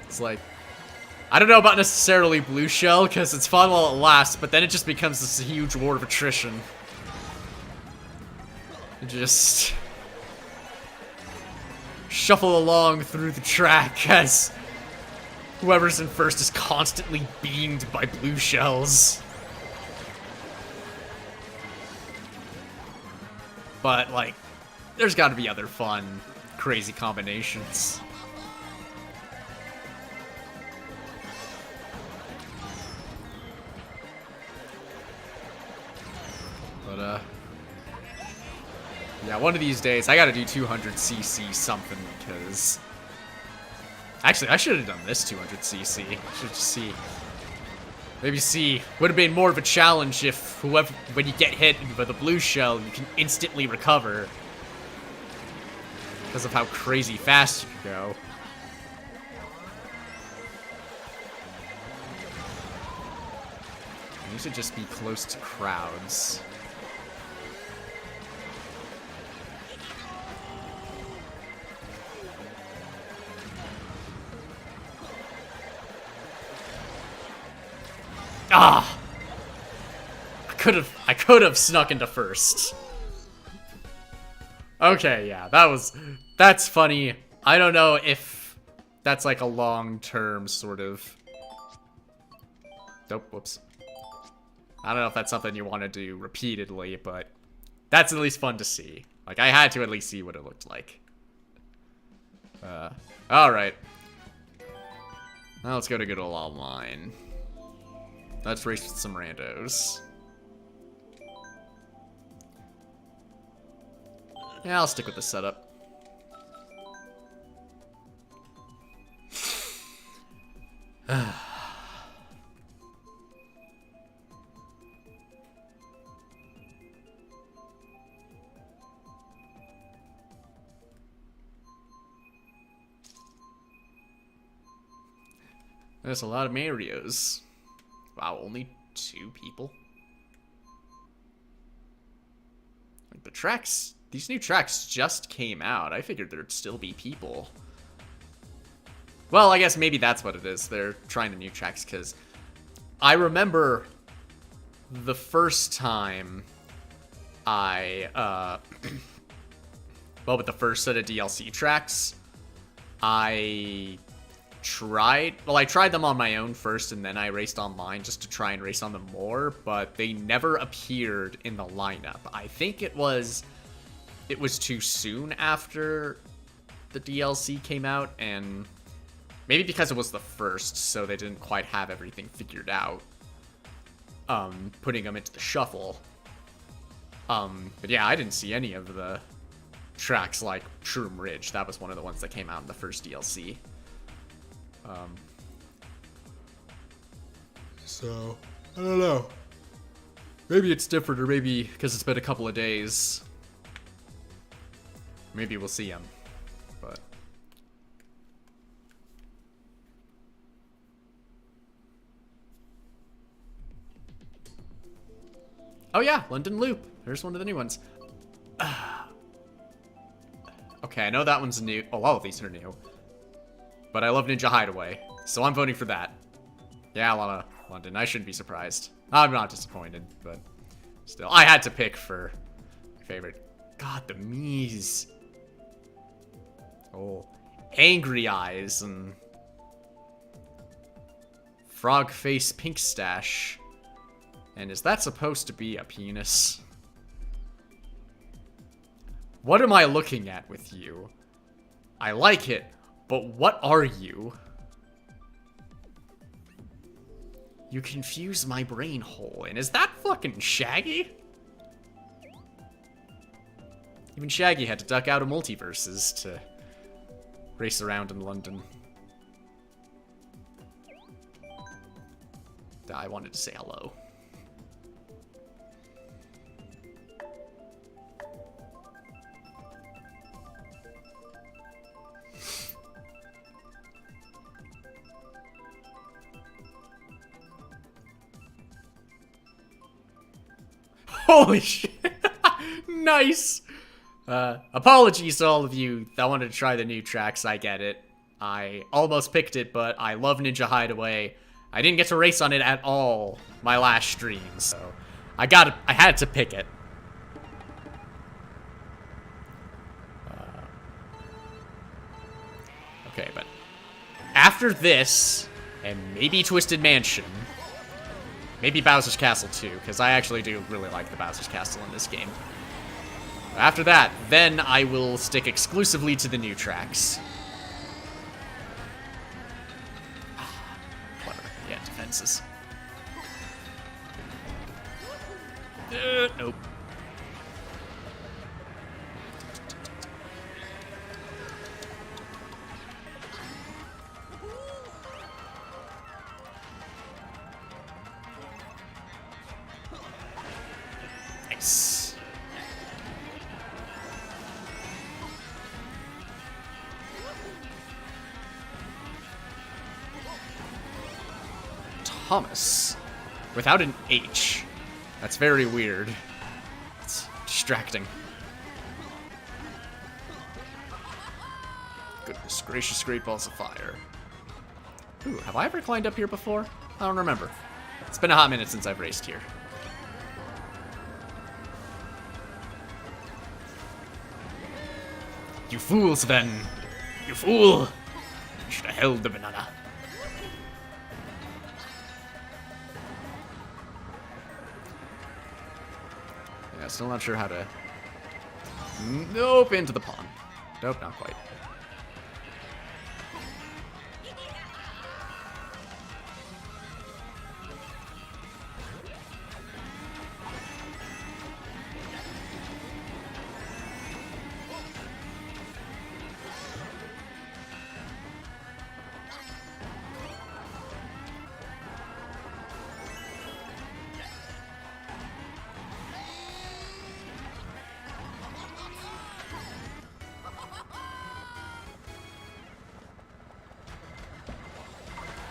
It's like, I don't know about necessarily Blue Shell, because it's fun while it lasts, but then it just becomes this huge war of attrition. Just shuffle along through the track as whoever's in first is constantly beamed by blue shells. But, like, there's gotta be other fun, crazy combinations. But, yeah, one of these days, I gotta do 200cc something, because... Actually, I should have done this 200cc. Should just see. Maybe see. Would have been more of a challenge if whoever, when you get hit by the blue shell, you can instantly recover. Because of how crazy fast you can go. You should just be close to crowds. Ah! I could have snuck into first. Okay, yeah, that's funny. I don't know if that's like a long-term sort of... Nope, whoops. I don't know if that's something you want to do repeatedly, but that's at least fun to see. Like, I had to at least see what it looked like. Alright. Now let's go to good old online. Let's race with some randos. Yeah, I'll stick with the setup. There's a lot of Marios. Wow, only 2 people? Like, the tracks... These new tracks just came out. I figured there'd still be people. Well, I guess maybe that's what it is. They're trying the new tracks, because... I remember... the first time... I, well, with the first set of DLC tracks... I tried them on my own first, and then I raced online just to try and race on them more, but they never appeared in the lineup. I think it was too soon after the DLC came out, and maybe because it was the first, so they didn't quite have everything figured out, putting them into the shuffle. But yeah, I didn't see any of the tracks like Shroom Ridge. That was one of the ones that came out in the first DLC. So, I don't know. Maybe it's different, or maybe because it's been a couple of days. Maybe we'll see them. But... oh yeah, London Loop. There's one of the new ones. Okay, I know that one's new. Oh, all of these are new. But I love Ninja Hideaway, so I'm voting for that. Yeah, a lot of London. I shouldn't be surprised. I'm not disappointed, but still. I had to pick for my favorite. God, the Miis. Oh, Angry Eyes and Frog Face Pink Stash. And is that supposed to be a penis? What am I looking at with you? I like it, but what are you? You confuse my brain hole. And is that fucking Shaggy? Even Shaggy had to duck out of multiverses to race around in London. I wanted to say hello. Holy shit. Nice. Apologies to all of you that wanted to try the new tracks. I get it. I almost picked it, but I love Ninja Hideaway. I didn't get to race on it at all my last stream, so I had to pick it. Okay, but after this, and maybe Twisted Mansion, maybe Bowser's Castle too, because I actually do really like the Bowser's Castle in this game. After that, then I will stick exclusively to the new tracks. Whatever. Yeah, defenses. Nope. Nice. Thomas. Without an H. That's very weird. It's distracting. Goodness gracious, great balls of fire. Ooh, have I ever climbed up here before? I don't remember. It's been a hot minute since I've raced here. You fool, Sven! You fool! You should have held the banana. Yeah, still not sure how to... Nope, into the pond. Nope, not quite.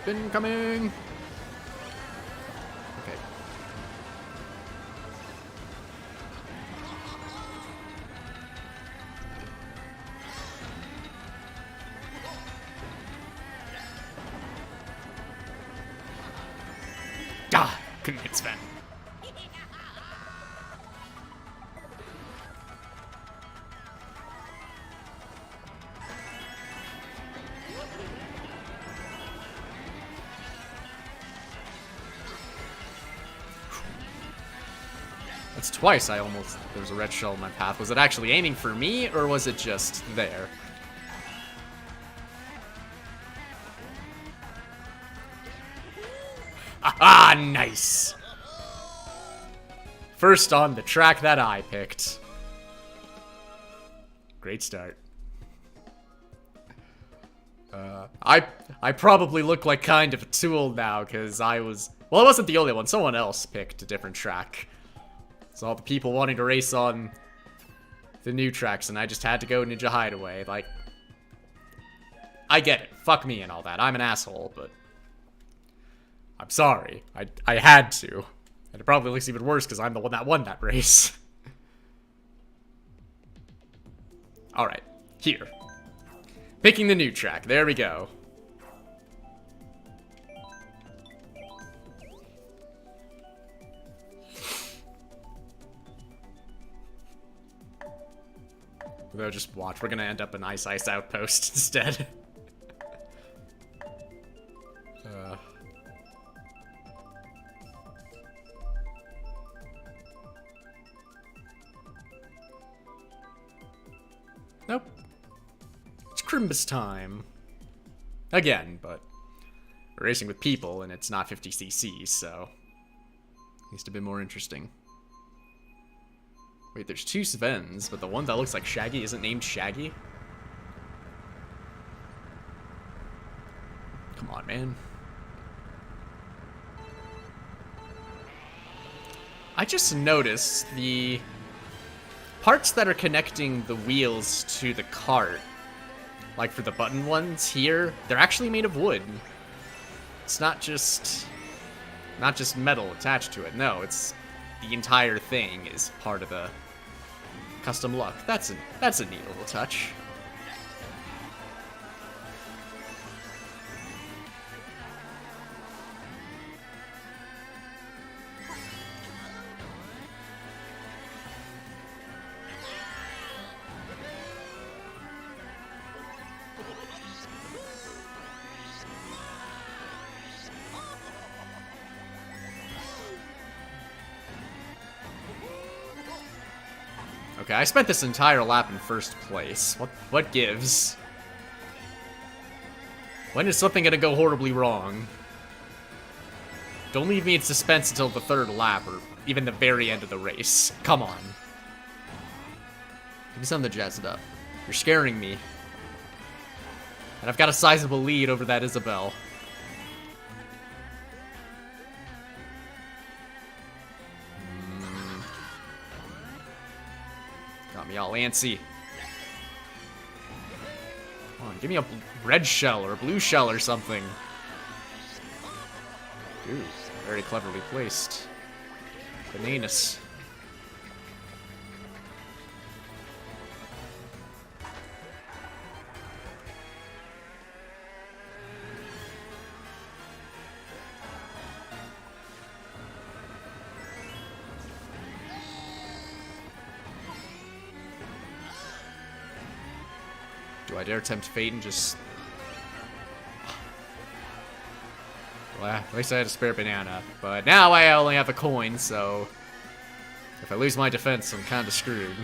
Incoming! Okay. Ah! Couldn't hit Sven. That's twice I almost... There was a red shell in my path. Was it actually aiming for me, or was it just there? Ah, nice! First on the track that I picked. Great start. I probably look like kind of a tool now, because I was... Well, I wasn't the only one. Someone else picked a different track. So all the people wanting to race on the new tracks, and I just had to go Ninja Hideaway. Like, I get it. Fuck me and all that. I'm an asshole, but I'm sorry. I had to. And it probably looks even worse because I'm the one that won that race. Alright, here. Picking the new track. There we go. Though, just watch. We're gonna end up in Ice Outpost instead. Nope. It's Crimbus time. Again, but we're racing with people and it's not 50cc, so it needs to be more interesting. Wait, there's two Svens, but the one that looks like Shaggy isn't named Shaggy? Come on, man. I just noticed the parts that are connecting the wheels to the cart, like for the button ones here, they're actually made of wood. It's not just metal attached to it. No, it's the entire thing is part of the custom look. That's a neat little touch. Okay, I spent this entire lap in first place. What gives? When is something gonna go horribly wrong? Don't leave me in suspense until the third lap, or even the very end of the race. Come on. Give me something to jazz it up. You're scaring me. And I've got a sizable lead over that Isabelle. Got me all antsy. Come on, give me a red shell or a blue shell or something. Ooh, very cleverly placed. Bananas. Do I dare tempt fate and just... Well, at least I had a spare banana. But now I only have a coin, so... If I lose my defense, I'm kinda screwed.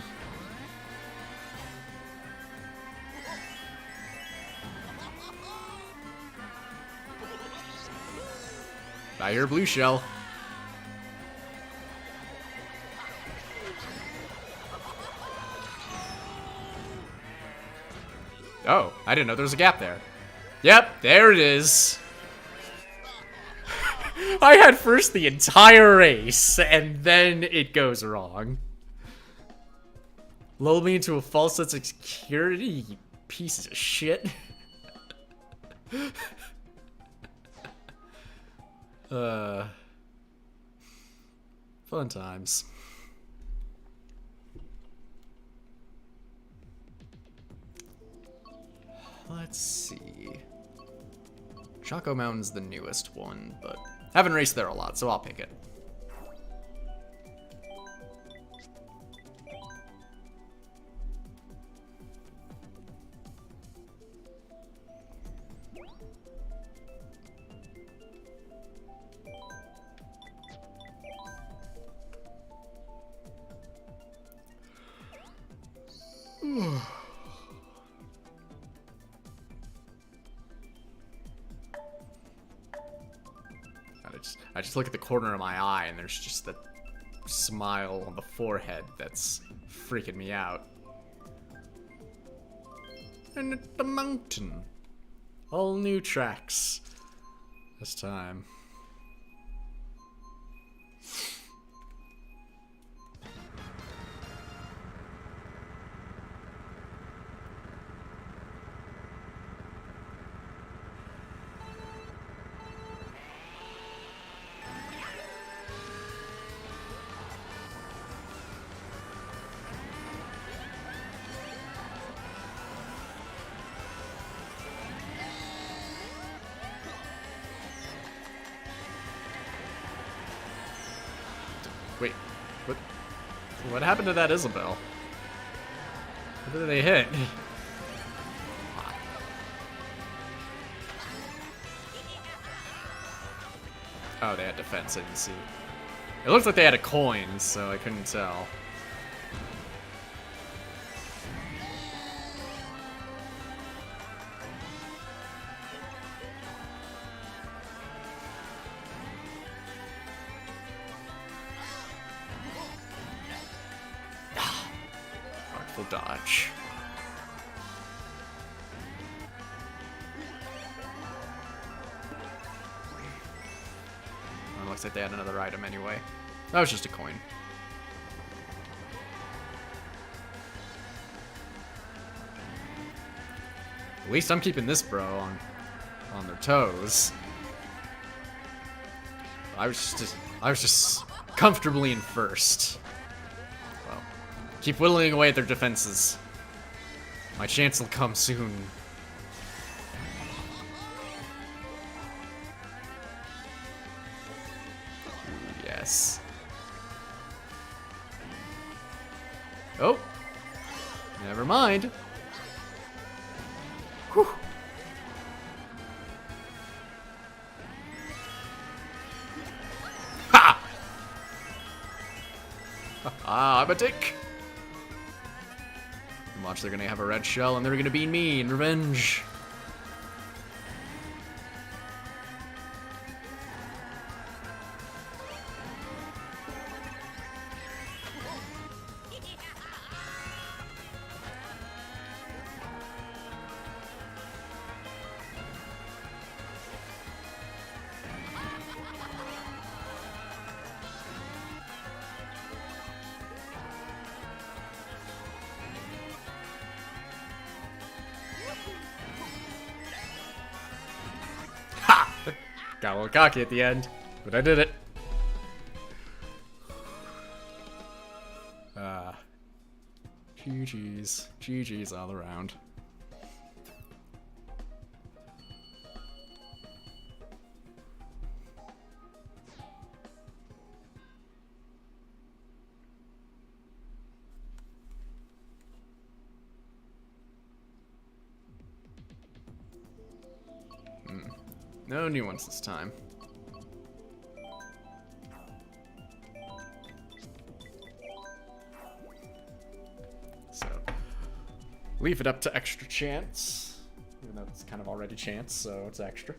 I hear a blue shell. Oh, I didn't know there was a gap there. Yep, there it is. I had first the entire race, and then it goes wrong. Lull me into a false sense of security, you pieces of shit. Fun times. Let's see. Choco Mountain's the newest one, but haven't raced there a lot, so I'll pick it. I just look at the corner of my eye and there's just that smile on the forehead that's freaking me out. And at the mountain. All new tracks. This time. Wait, what happened to that Isabelle? What did they hit? Oh, they had defense, I didn't see. It looked like they had a coin, so I couldn't tell. Artful dodge. Oh, looks like they had another item anyway. That was just a coin. At least I'm keeping this bro on their toes. I was just comfortably in first. Well, keep whittling away at their defenses. My chance will come soon. Ooh, yes. Oh, never mind. Whew. Ha! Ah, I'm a dick. Watch, they're gonna have a red shell and they're gonna be mean. Revenge. Got a little cocky at the end, but I did it. GG's. GG's all around. No new ones this time. So, leave it up to extra chance. Even though it's kind of already chance, so it's extra.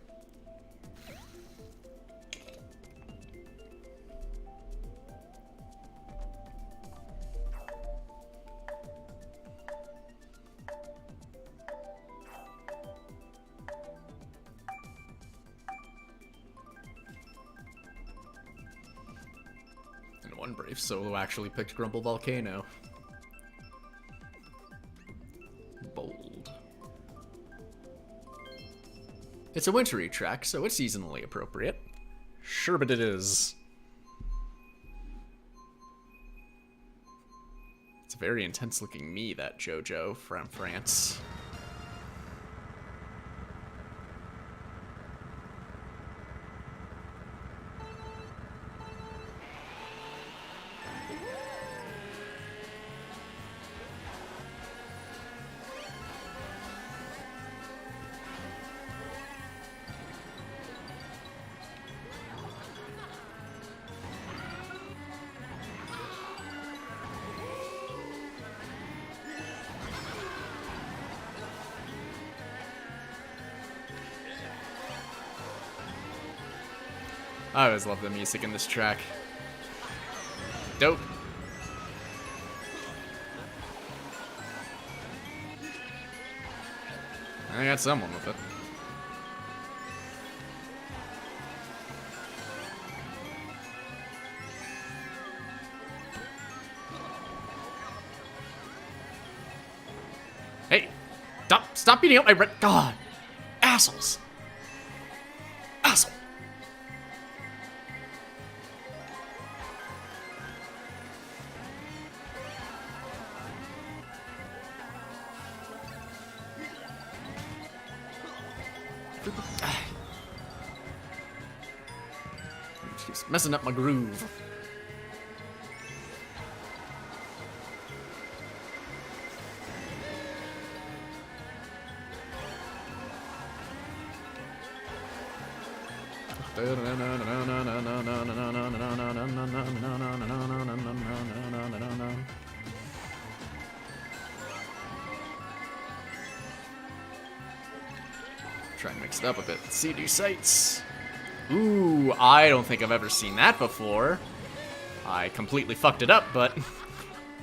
One brave solo actually picked Grumble Volcano. Bold. It's a wintry track, so it's seasonally appropriate. Sure, but it is. It's a very intense looking me, that JoJo from France. I always love the music in this track. Dope. I got someone with it. Hey! Stop beating up my red. God! Assholes! Asshole! She's messing up my groove. Try and mix it up a bit. CD sights. Ooh, I don't think I've ever seen that before. I completely fucked it up, but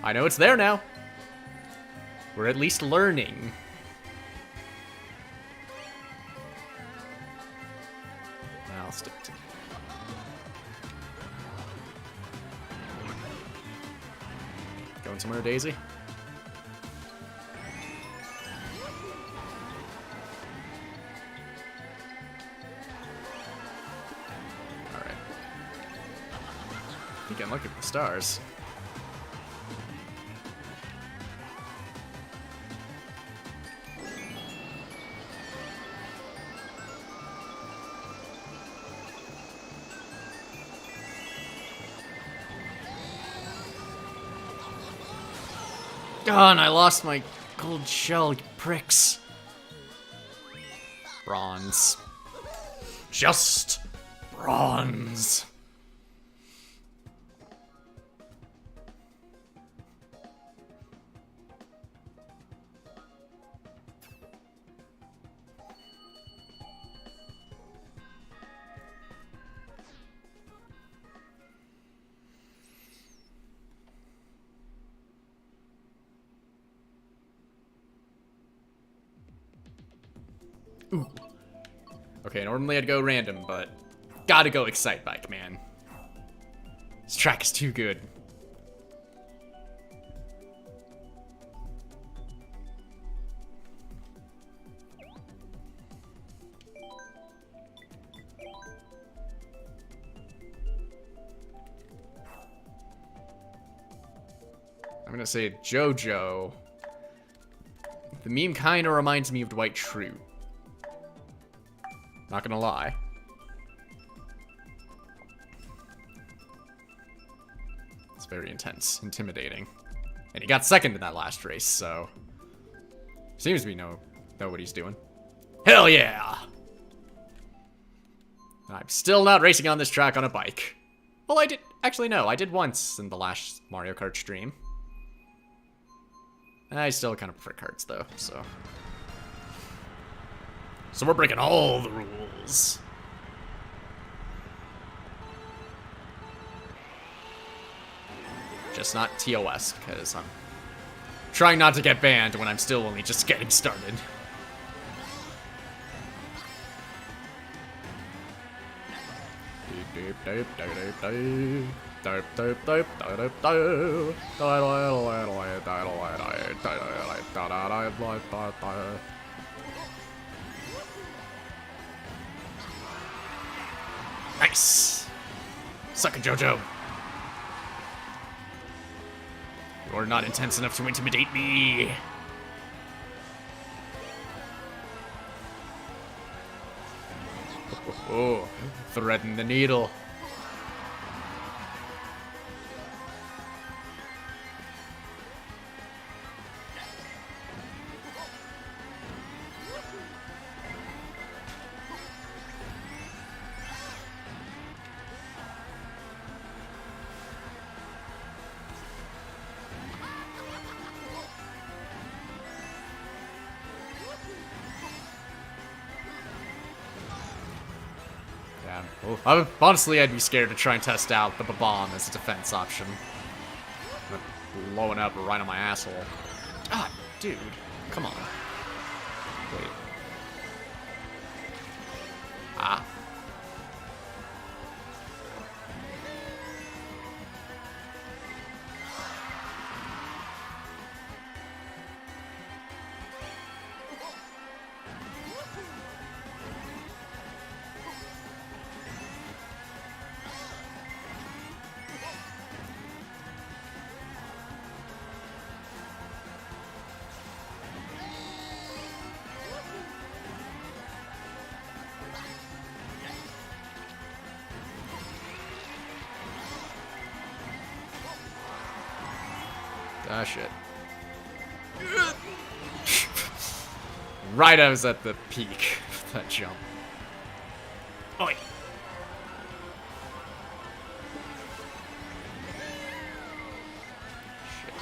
I know it's there now. We're at least learning. I'll stick to it. Going somewhere, Daisy? You can look at the stars. Oh, and I lost my gold shell, you pricks. Bronze. Just bronze. Okay, normally I'd go random, but gotta go Excite Bike, man. This track is too good. I'm gonna say JoJo. The meme kinda reminds me of Dwight Schrute. Not gonna lie. It's very intense, intimidating. And he got second in that last race, so... Seems to know what he's doing. Hell yeah! I'm still not racing on this track on a bike. Well, I did... Actually, no. I did once in the last Mario Kart stream. I still kind of prefer karts, though, so... So we're breaking all the rules. Just not TOS, because I'm trying not to get banned when I'm still only just getting started. Nice! Suck it, JoJo. You're not intense enough to intimidate me. Oh, threading the needle. Well, honestly, I'd be scared to try and test out the bomb as a defense option. But blowing up right on my asshole. Ah, dude. Come on. Wait. Ah. Ah, shit. Right, I was at the peak of that jump. Oh, wait. Shit.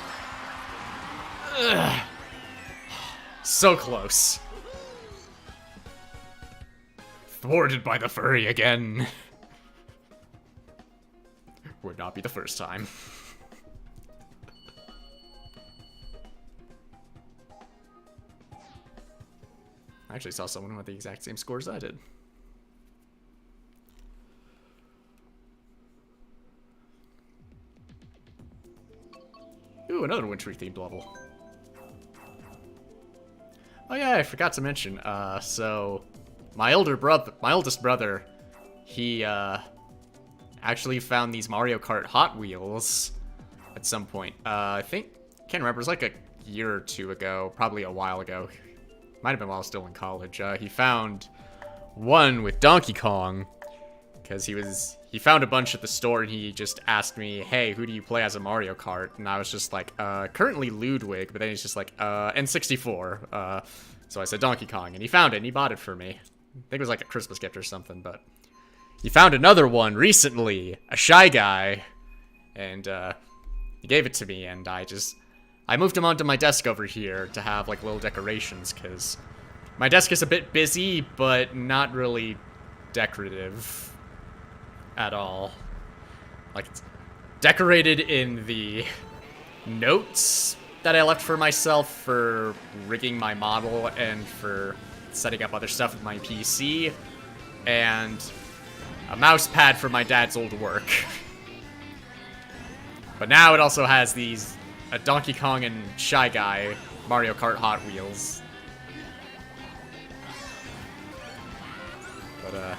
Ugh. So close. Thwarted by the furry again. Would not be the first time. I actually saw someone who had the exact same scores I did. Ooh, another wintry themed level. Oh yeah, I forgot to mention. So my oldest brother, he actually found these Mario Kart Hot Wheels at some point. I think, can't remember. It was like a year or two ago, probably a while ago. Might have been while I was still in college. He found one with Donkey Kong because he found a bunch at the store and he just asked me, hey, who do you play as a Mario Kart? And I was just like, currently Ludwig, but then he's just like, N64. So I said Donkey Kong, and he found it and he bought it for me. I think it was like a Christmas gift or something, but he found another one recently, a Shy Guy, and he gave it to me, and I moved him onto my desk over here to have, like, little decorations, because my desk is a bit busy, but not really decorative at all. Like, it's decorated in the notes that I left for myself for rigging my model and for setting up other stuff with my PC, and a mouse pad for my dad's old work. But now it also has these a Donkey Kong and Shy Guy Mario Kart Hot Wheels. But I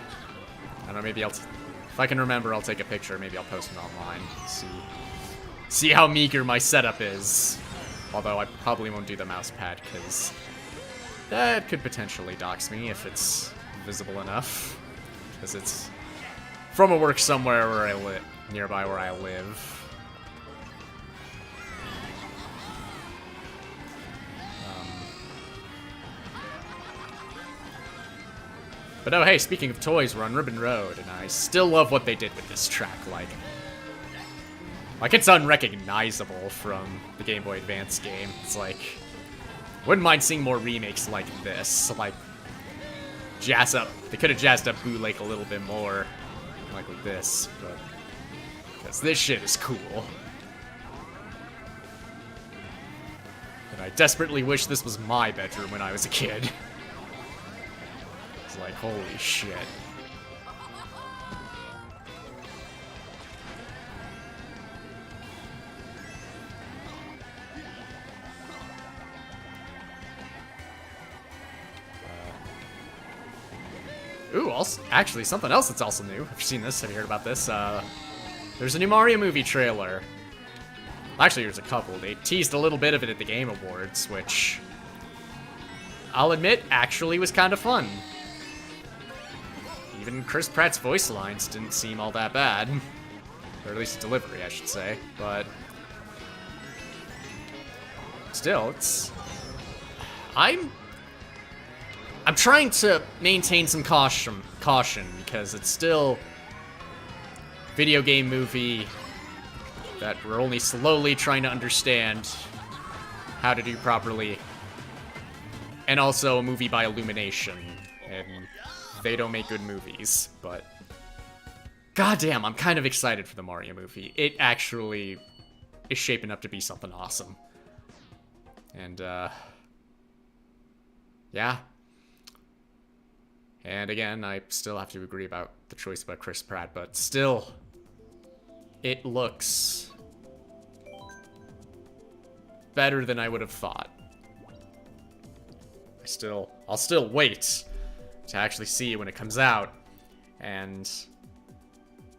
don't know, maybe if I can remember, I'll take a picture. Maybe I'll post it online. See how meager my setup is. Although I probably won't do the mouse pad because that could potentially dox me if it's visible enough. Because it's from a work somewhere where I live, nearby where I live. But oh hey, speaking of toys, we're on Ribbon Road, and I still love what they did with this track. Like it's unrecognizable from the Game Boy Advance game. It's like, wouldn't mind seeing more remakes like this. Like, jazz up. They could have jazzed up Boo Lake a little bit more, like with this, but because this shit is cool. And I desperately wish this was my bedroom when I was a kid. It's like, holy shit. Ooh, also, actually, something else that's also new. Have you seen this? Have you heard about this? There's a new Mario movie trailer. Actually, there's a couple. They teased a little bit of it at the Game Awards, which I'll admit actually was kind of fun. Even Chris Pratt's voice lines didn't seem all that bad. Or at least delivery, I should say. But still, it's... I'm trying to maintain some caution because it's still a video game movie that we're only slowly trying to understand how to do properly. And also a movie by Illumination, and they don't make good movies, but goddamn, I'm kind of excited for the Mario movie. It actually is shaping up to be something awesome. And yeah. And again, I still have to agree about the choice about Chris Pratt, but still, it looks better than I would have thought. I'll still wait to actually see it when it comes out, and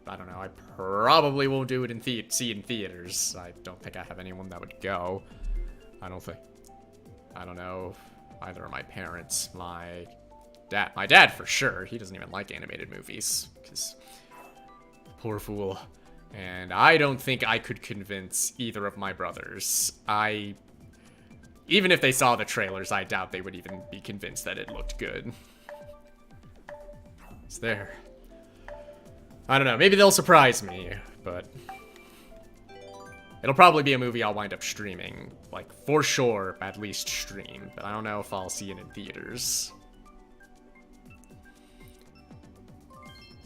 I don't know, I probably won't do it in see it in theaters. I don't think I have anyone that would go. I don't know, either of my parents, my dad for sure. He doesn't even like animated movies, because poor fool. And I don't think I could convince either of my brothers. Even if they saw the trailers, I doubt they would even be convinced that it looked good. It's there. I don't know, maybe they'll surprise me, but it'll probably be a movie I'll wind up streaming. Like, for sure, at least stream. But I don't know if I'll see it in theaters.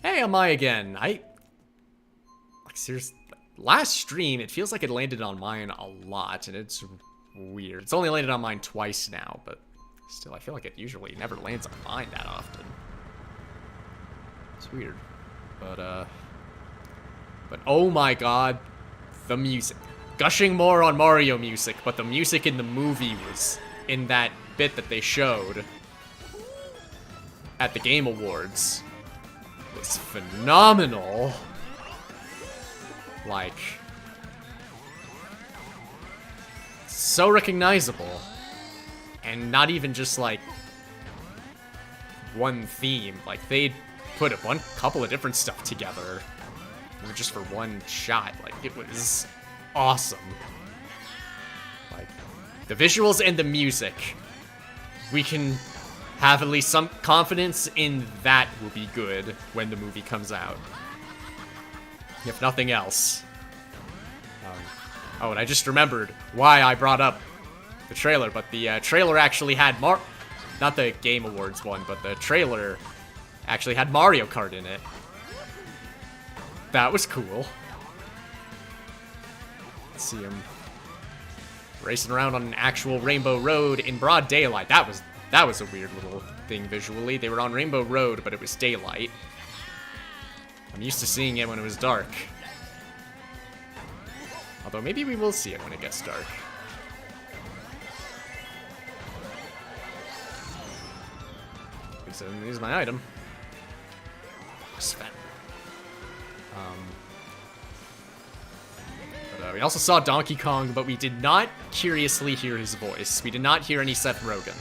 Hey, am I again? Like, seriously, last stream, it feels like it landed on mine a lot, and it's weird. It's only landed on mine twice now, but still, I feel like it usually never lands on mine that often. It's weird. But oh my god, the music. Gushing more on Mario music, but the music in the movie was in that bit that they showed at the Game Awards. Was phenomenal. Like, so recognizable, and not even just like one theme. Like, they put a couple of different stuff together just for one shot. Like, it was awesome. Like, the visuals and the music, we can have at least some confidence in that will be good when the movie comes out. If nothing else. Oh, and I just remembered why I brought up the trailer, but the trailer actually had not the Game Awards one, but the trailer actually had Mario Kart in it. That was cool. Let's see him racing around on an actual Rainbow Road in broad daylight. That was That was a weird little thing visually. They were on Rainbow Road, but it was daylight. I'm used to seeing it when it was dark. Although maybe we will see it when it gets dark. So here's my item. Sven. We also saw Donkey Kong, but we did not curiously hear his voice. We did not hear any Seth Rogen.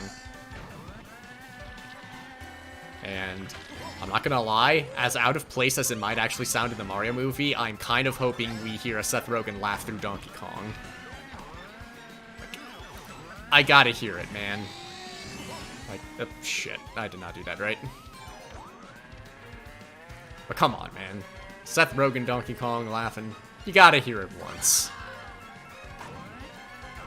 And I'm not gonna lie, as out of place as it might actually sound in the Mario movie, I'm kind of hoping we hear a Seth Rogen laugh through Donkey Kong. I gotta hear it, man. Like, shit, I did not do that, right? But come on, man. Seth Rogen, Donkey Kong, laughing. You gotta hear it once.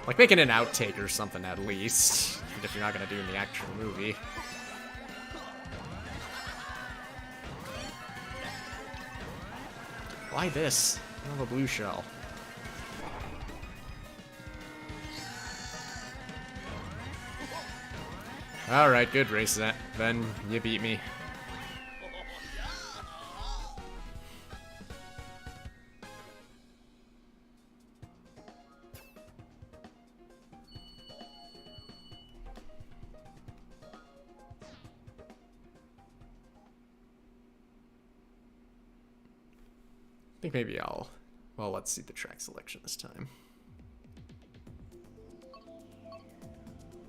Like, making an outtake or something, at least. Even if you're not gonna do it in the actual movie. Why this? I have a blue shell. Alright, good race, then. You beat me. I think maybe well, let's see the track selection this time.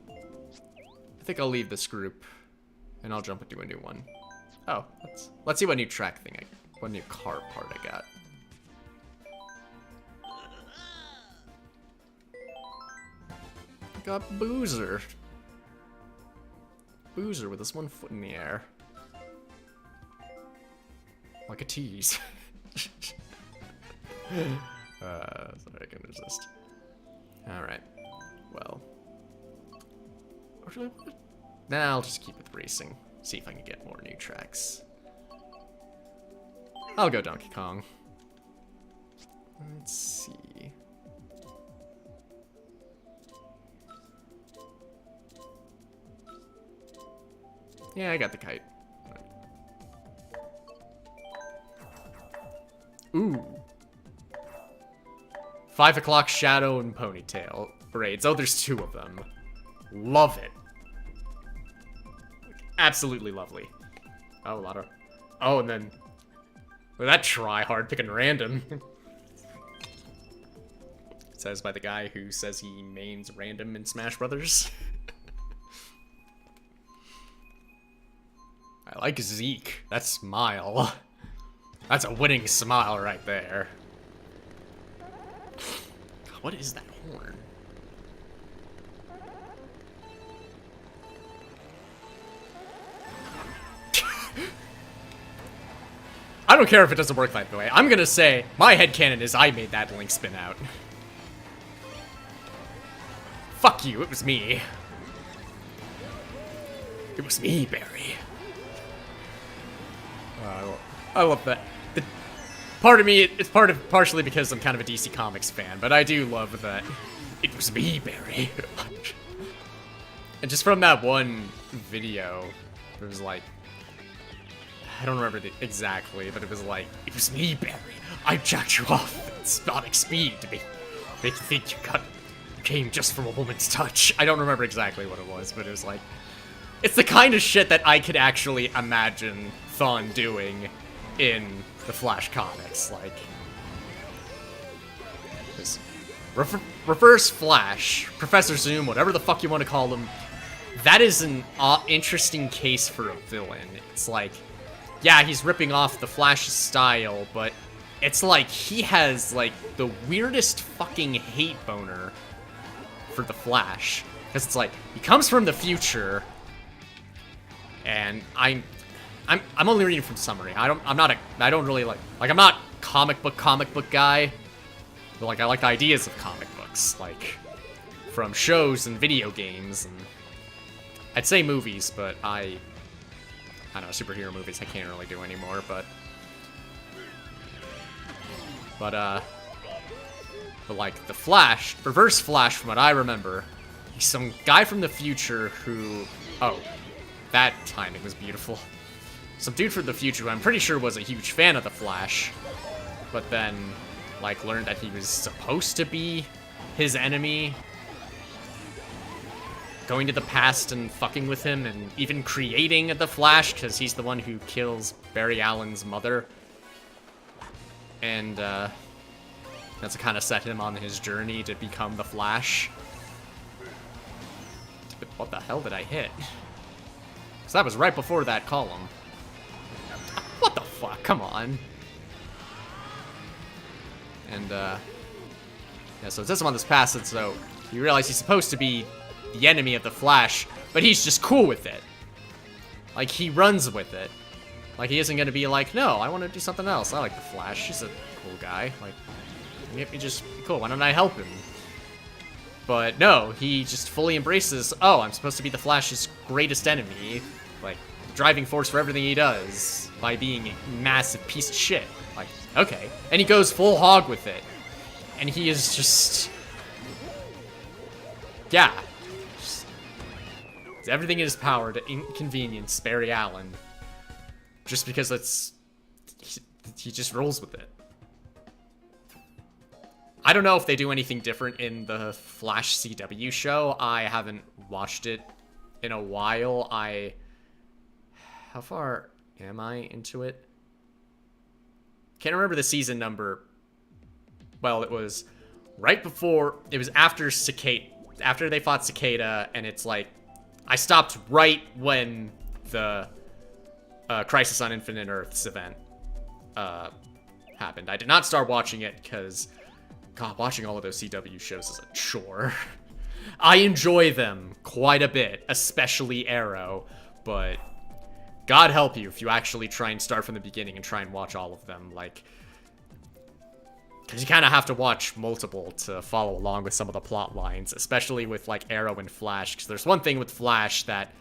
I think I'll leave this group, and I'll jump into a new one. Oh, let's see what new track thing, what new car part I got. I got Boozer. Boozer with his one foot in the air. Like a tease. Sorry, I can resist. Alright. Well. Or should I? Nah, I'll just keep with racing. See if I can get more new tracks. I'll go Donkey Kong. Let's see. Yeah, I got the kite. Ooh. 5 o'clock shadow and ponytail braids. Oh, there's 2 of them. Love it. Absolutely lovely. Oh, a lot of... Oh, and then... Well, that try hard picking random. Says by the guy who says he mains random in Smash Brothers. I like Zeke. That smile. That's a winning smile right there. God, what is that horn? I don't care if it doesn't work that way. I'm gonna say, my headcanon is I made that Link spin out. Fuck you, it was me. It was me, Barry. I love that. Part of me, it's partially because I'm kind of a DC Comics fan, but I do love that. It was me, Barry. And just from that one video, it was like, I don't remember exactly, but it was like, it was me, Barry. I jacked you off at sonic speed to make you think you came just from a woman's touch. I don't remember exactly what it was, but it was like, it's the kind of shit that I could actually imagine Thawne doing in the Flash comics, like this Reverse Flash, Professor Zoom, whatever the fuck you want to call him. That is an interesting case for a villain. It's like, yeah, he's ripping off the Flash's style, but it's like he has like the weirdest fucking hate boner for the Flash, because it's like he comes from the future, and I'm only reading from summary. I'm not really like I'm not comic book guy, but like I like the ideas of comic books, like from shows and video games, and I'd say movies, but I don't know, superhero movies I can't really do anymore, but like the Flash, Reverse Flash, from what I remember, he's some guy from the future who Oh, that timing was beautiful. Some dude from the future who I'm pretty sure was a huge fan of the Flash, but then, like, learned that he was supposed to be his enemy, going to the past and fucking with him, and even creating the Flash, because he's the one who kills Barry Allen's mother. And, that's kind of set him on his journey to become the Flash. What the hell did I hit? Because that was right before that column. What the fuck? Come on. And, yeah, so it says him on this passage, so you realize he's supposed to be the enemy of the Flash, but he's just cool with it. Like, he runs with it. Like, he isn't gonna be like, no, I want to do something else. I like the Flash. He's a cool guy. Like, make me just be cool. Why don't I help him? But no, he just fully embraces, oh, I'm supposed to be the Flash's greatest enemy. Like, driving force for everything he does by being a massive piece of shit. Like, okay. And he goes full hog with it. And he is just... yeah. Just everything in his power to inconvenience Barry Allen. Just because that's... he just rolls with it. I don't know if they do anything different in the Flash CW show. I haven't watched it in a while. How far am I into it? Can't remember the season number. Well, it was right before... it was after Cicada. After they fought Cicada, and it's like... I stopped right when the Crisis on Infinite Earths event happened. I did not start watching it because... God, watching all of those CW shows is a chore. I enjoy them quite a bit, especially Arrow, but God help you if you actually try and start from the beginning and try and watch all of them, like, because you kind of have to watch multiple to follow along with some of the plot lines, especially with, like, Arrow and Flash, because there's one thing with Flash that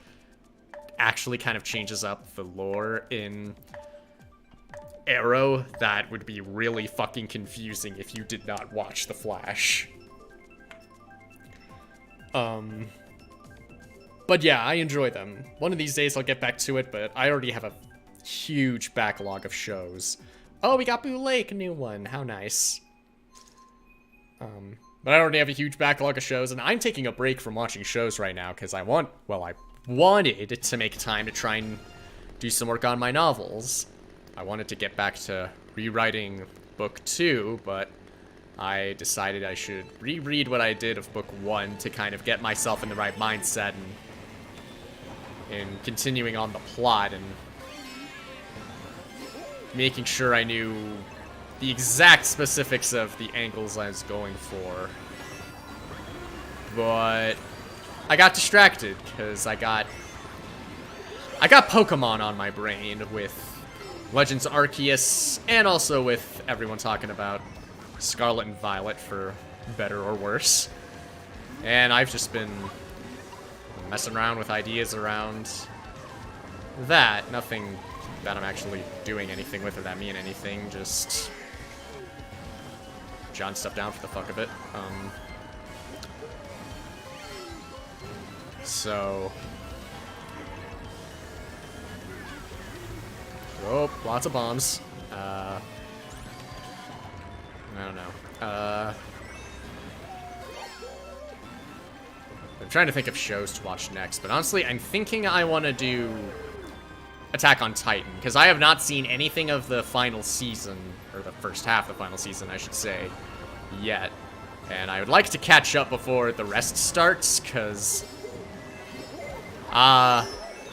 actually kind of changes up the lore in Arrow that would be really fucking confusing if you did not watch The Flash. But yeah, I enjoy them. One of these days I'll get back to it, but I already have a huge backlog of shows. Oh, we got Boo Lake, a new one. How nice. But I already have a huge backlog of shows, and I'm taking a break from watching shows right now because I wanted to make time to try and do some work on my novels. I wanted to get back to rewriting book 2, but I decided I should reread what I did of book 1 to kind of get myself in the right mindset and continuing on the plot and making sure I knew the exact specifics of the angles I was going for. But I got distracted because I got Pokemon on my brain with Legends Arceus, and also with everyone talking about Scarlet and Violet, for better or worse. And I've just been messing around with ideas around that. Nothing that I'm actually doing anything with or that mean anything, just jotting stuff down for the fuck of it. So... oh, lots of bombs. I don't know. I'm trying to think of shows to watch next, but honestly, I'm thinking I want to do Attack on Titan, because I have not seen anything of the final season, or the first half of the final season, I should say, yet. And I would like to catch up before the rest starts, because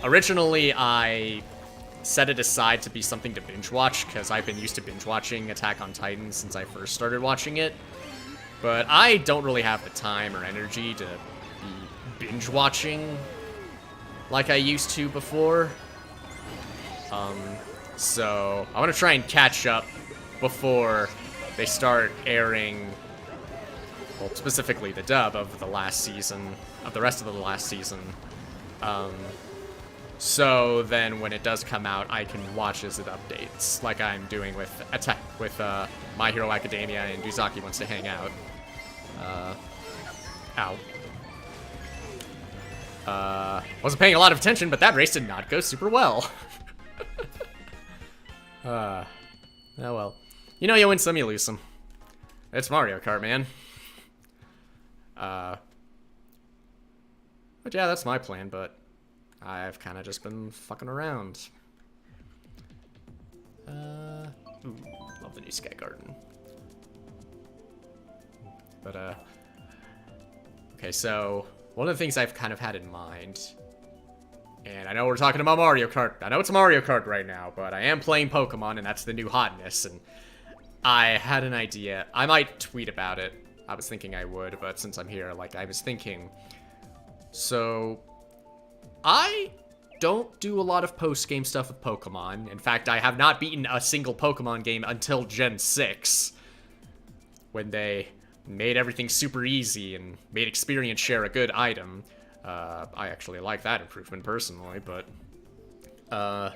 originally I set it aside to be something to binge watch, because I've been used to binge watching Attack on Titan since I first started watching it. But I don't really have the time or energy to be binge watching like I used to before. So I want to try and catch up before they start airing, well, specifically the dub of the last season, of the rest of the last season. So then when it does come out, I can watch as it updates, like I'm doing with My Hero Academia and Duzaki Wants to Hang Out. Ow. Wasn't paying a lot of attention, but that race did not go super well. Oh well. You know, you win some, you lose some. It's Mario Kart, man. But yeah, that's my plan, but I've kind of just been fucking around. Ooh, love the new Sky Garden. But, okay, so one of the things I've kind of had in mind, and I know we're talking about Mario Kart. I know it's Mario Kart right now, but I am playing Pokemon, and that's the new hotness, and I had an idea. I might tweet about it. I was thinking I would, but since I'm here, like, I was thinking. So, I don't do a lot of post-game stuff with Pokemon. In fact, I have not beaten a single Pokemon game until Gen 6, when they made everything super easy and made experience share a good item. I actually like that improvement personally, but I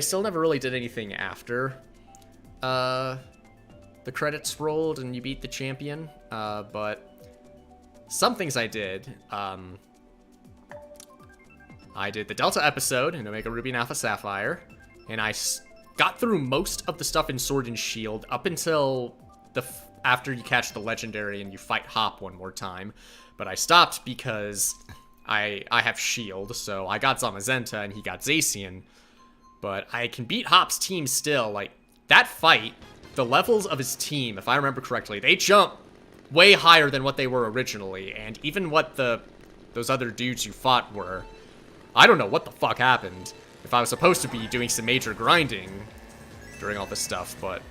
still never really did anything after the credits rolled and you beat the champion. But some things I did. I did the Delta episode in Omega Ruby and Alpha Sapphire, and I got through most of the stuff in Sword and Shield up until after you catch the legendary and you fight Hop one more time. But I stopped because I have Shield, so I got Zamazenta and he got Zacian. But I can beat Hop's team still. Like, that fight, the levels of his team, if I remember correctly, they jump way higher than what they were originally. And even what those other dudes you fought were. I don't know what the fuck happened. If I was supposed to be doing some major grinding during all this stuff, but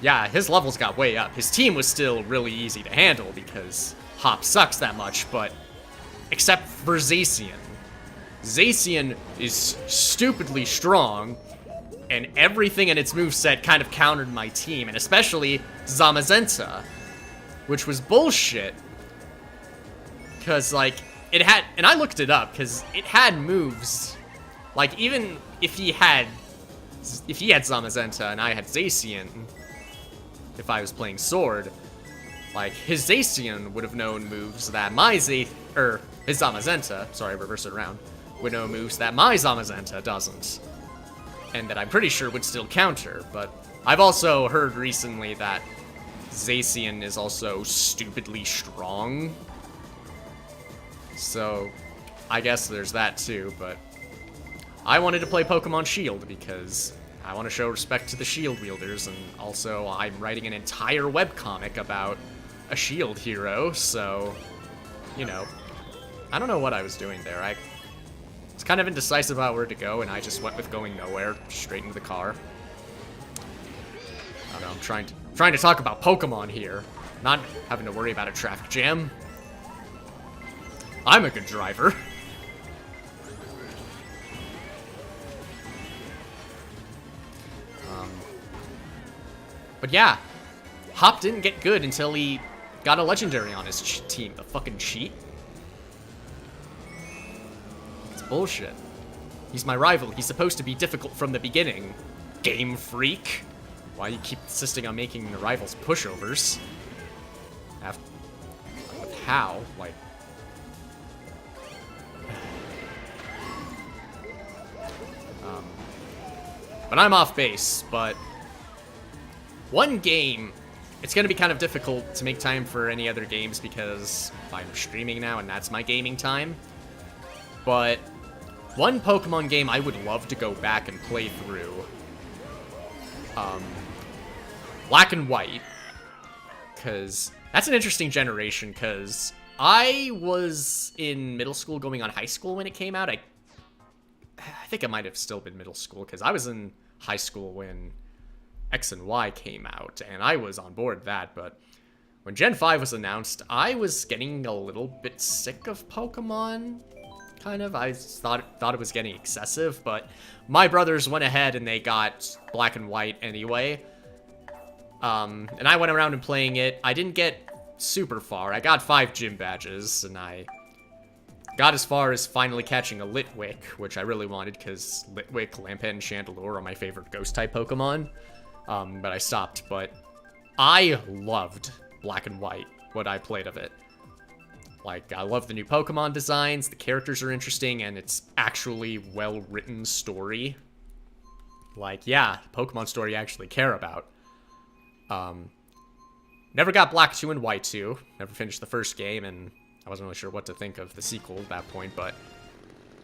yeah, his levels got way up. His team was still really easy to handle because Hop sucks that much, but except for Zacian. Zacian is stupidly strong, and everything in its moveset kind of countered my team, and especially Zamazenta, which was bullshit. Because, like, it had, and I looked it up, because it had moves, like, even if he had Zamazenta and I had Zacian, if I was playing Sword, like, his Zacian would have known moves that his Zamazenta, sorry, reverse it around, would know moves that my Zamazenta doesn't. And that I'm pretty sure would still counter, but I've also heard recently that Zacian is also stupidly strong. So, I guess there's that too, but I wanted to play Pokemon Shield because I want to show respect to the Shield wielders, and also I'm writing an entire webcomic about a Shield hero, so, you know, I don't know what I was doing there. I was kind of indecisive about where to go, and I just went with going nowhere, straight into the car. I don't know, I'm trying to talk about Pokemon here, not having to worry about a traffic jam. I'm a good driver. But yeah, Hop didn't get good until he got a legendary on his team. The fucking cheat. It's bullshit. He's my rival. He's supposed to be difficult from the beginning. Game Freak. Why you keep insisting on making the rivals pushovers? How? Like... But I'm off base, but one game, it's going to be kind of difficult to make time for any other games because I'm streaming now and that's my gaming time. But one Pokemon game I would love to go back and play through, Black and White, because that's an interesting generation, because I was in middle school going on high school when it came out. I think it might have still been middle school, because I was in high school when X and Y came out, and I was on board that, but when Gen 5 was announced, I was getting a little bit sick of Pokemon, kind of. I thought it was getting excessive, but my brothers went ahead and they got Black and White anyway. And I went around and playing it. I didn't get super far. I got 5 gym badges, and I got as far as finally catching a Litwick, which I really wanted because Litwick, Lampent, and Chandelure are my favorite Ghost-type Pokemon. But I stopped. But I loved Black and White, what I played of it. Like, I love the new Pokemon designs, the characters are interesting, and it's actually well-written story. Like, yeah, Pokemon story you actually care about. Never got Black 2 and White 2. Never finished the first game, and I wasn't really sure what to think of the sequel at that point, but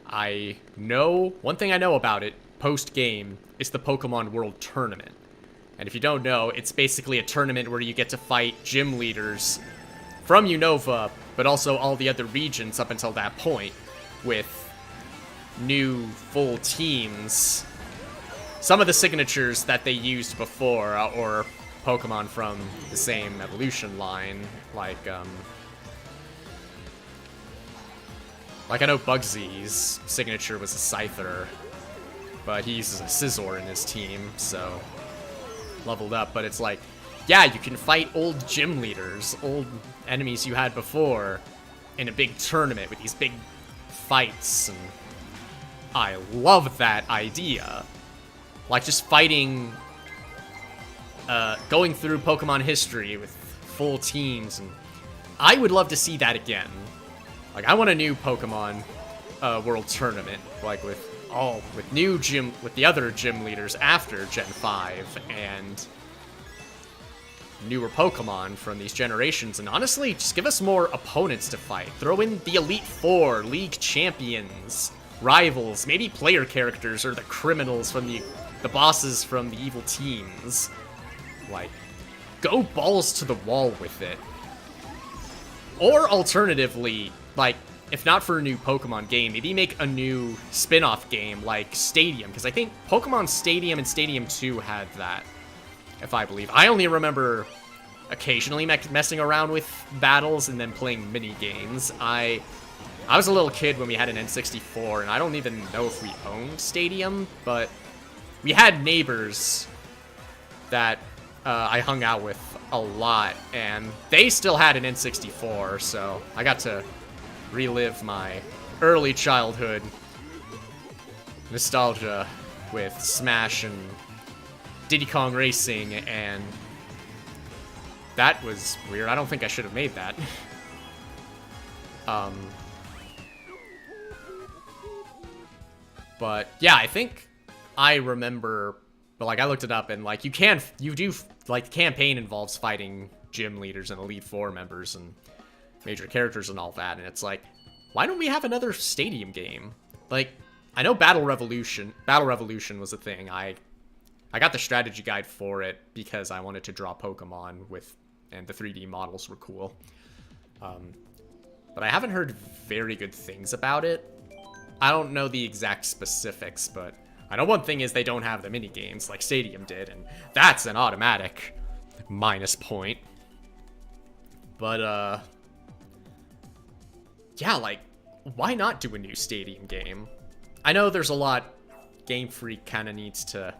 I know, one thing I know about it, post-game, is the Pokemon World Tournament. And if you don't know, it's basically a tournament where you get to fight gym leaders from Unova, but also all the other regions up until that point, with new full teams. Some of the signatures that they used before, or Pokemon from the same evolution line, like I know Bugsy's signature was a Scyther, but he uses a Scizor in his team, so leveled up. But it's like, yeah, you can fight old gym leaders, old enemies you had before, in a big tournament with these big fights, and I love that idea. Like, just fighting, going through Pokemon history with full teams, and I would love to see that again. Like, I want a new Pokemon World Tournament, like with the other gym leaders after Gen 5, and newer Pokemon from these generations, and honestly, just give us more opponents to fight. Throw in the Elite Four, League Champions, rivals, maybe player characters, or the criminals from the bosses from the evil teams. Like, go balls to the wall with it. Or alternatively, like, if not for a new Pokemon game, maybe make a new spin-off game like Stadium, because I think Pokemon Stadium and Stadium 2 had that, if I believe. I only remember occasionally messing around with battles and then playing mini-games. I was a little kid when we had an N64, and I don't even know if we owned Stadium, but we had neighbors that I hung out with a lot, and they still had an N64, so I got to relive my early childhood nostalgia with Smash and Diddy Kong Racing, and that was weird. I don't think I should have made that. But yeah, I think I remember, but like I looked it up, and like you do, like, campaign involves fighting gym leaders and Elite Four members and major characters and all that, and it's like, why don't we have another Stadium game? Like, I know Battle Revolution was a thing. I got the strategy guide for it because I wanted to draw Pokemon with, and the 3D models were cool. But I haven't heard very good things about it. I don't know the exact specifics, but I know one thing is they don't have the mini games like Stadium did, and that's an automatic minus point. But yeah, like, why not do a new Stadium game? I know there's a lot Game Freak kind of needs to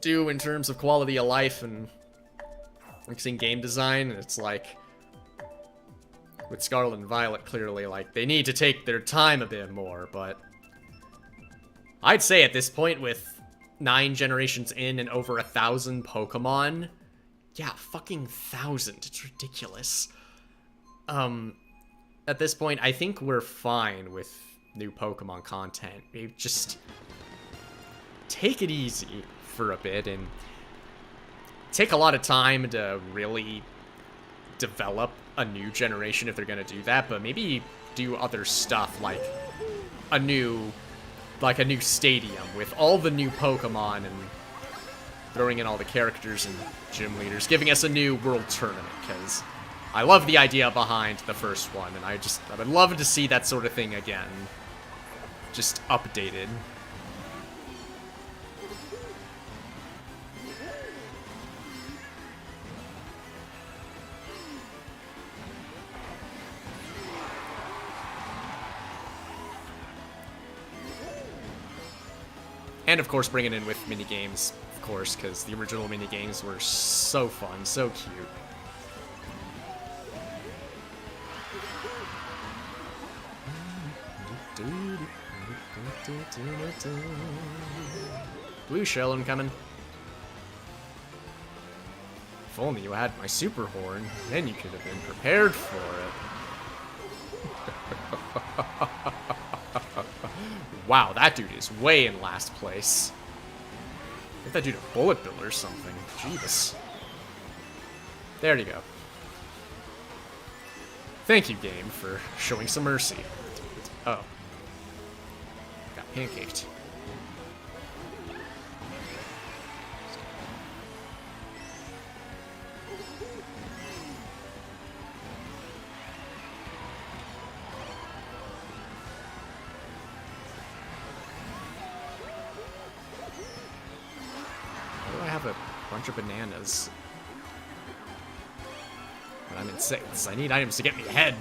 do in terms of quality of life and mixing game design, and it's like, with Scarlet and Violet, clearly, like, they need to take their time a bit more, but I'd say at this point, with 9 generations in and over 1,000 Pokemon, yeah, fucking 1,000, it's ridiculous. At this point, I think we're fine with new Pokemon content. Maybe just take it easy for a bit and take a lot of time to really develop a new generation if they're gonna do that, but maybe do other stuff like a new stadium with all the new Pokemon and throwing in all the characters and gym leaders, giving us a new world tournament, because I love the idea behind the first one, and I would love to see that sort of thing again, just updated. And of course, bring it in with minigames, of course, because the original minigames were so fun, so cute. Blue shell incoming. If only you had my super horn, then you could have been prepared for it. Wow, that dude is way in last place. Get that dude a bullet bill or something. Jeebus. There you go. Thank you, game, for showing some mercy. Oh. Got pancaked. Why do I have a bunch of bananas? But I'm in six. I need items to get me ahead.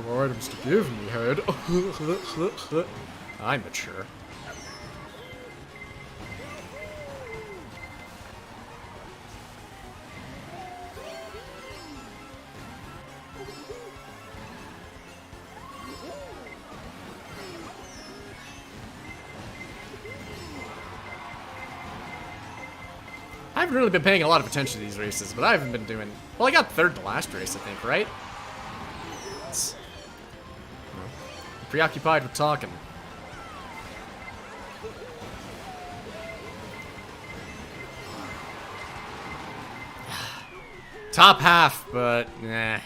More items to give me head. I'm mature. I haven't really been paying a lot of attention to these races, but I haven't been doing... Well, I got third the last race, I think, right? It's, you know, preoccupied with talking. Top half, but nah.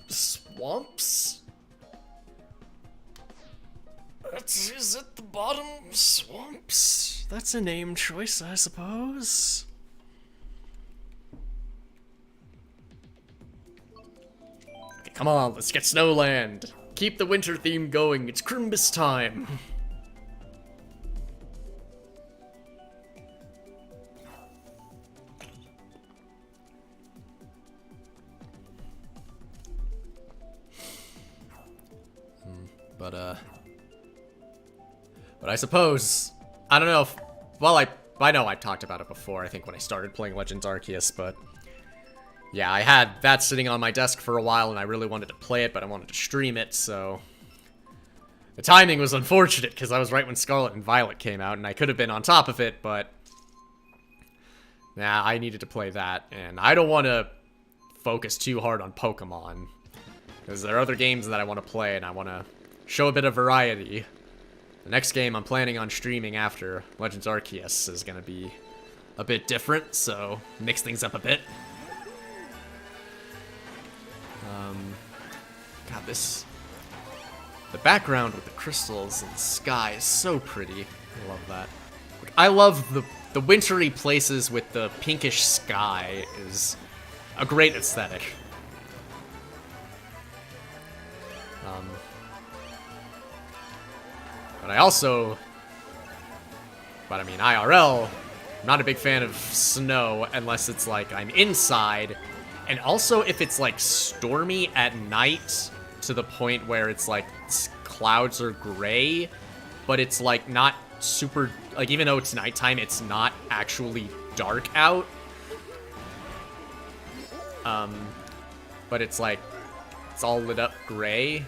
Swamps? Is it the bottom? Swamps? That's a name choice, I suppose. Okay, come on, let's get Snowland. Keep the winter theme going. It's Crimbus time. But I suppose, I don't know if, well, I know I talked about it before, I think when I started playing Legends Arceus, but yeah, I had that sitting on my desk for a while and I really wanted to play it, but I wanted to stream it, so the timing was unfortunate because I was right when Scarlet and Violet came out and I could have been on top of it, but nah, I needed to play that, and I don't want to focus too hard on Pokemon because there are other games that I want to play and I want to show a bit of variety. The next game I'm planning on streaming after Legends Arceus is going to be a bit different, so mix things up a bit. God, the background with the crystals and the sky is so pretty. I love that. Like, I love the wintry places with the pinkish sky is a great aesthetic. But I mean, IRL, I'm not a big fan of snow unless it's like I'm inside. And also if it's like stormy at night to the point where it's like clouds are gray, but it's like not super, like even though it's nighttime, it's not actually dark out. But it's like, it's all lit up gray.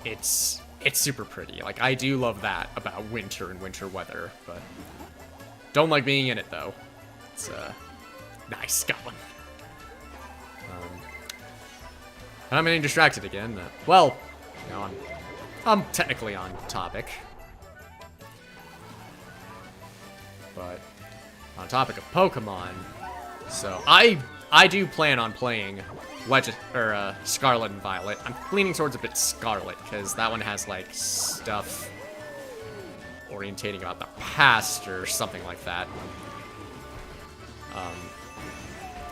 It's super pretty. Like, I do love that about winter and winter weather, but don't like being in it, though. It's, nice, got one. I'm getting distracted again. Well, you know, I'm technically on topic. But on topic of Pokemon, so I do plan on playing Scarlet and Violet. I'm leaning towards a bit Scarlet, because that one has, like, stuff orientating about the past or something like that.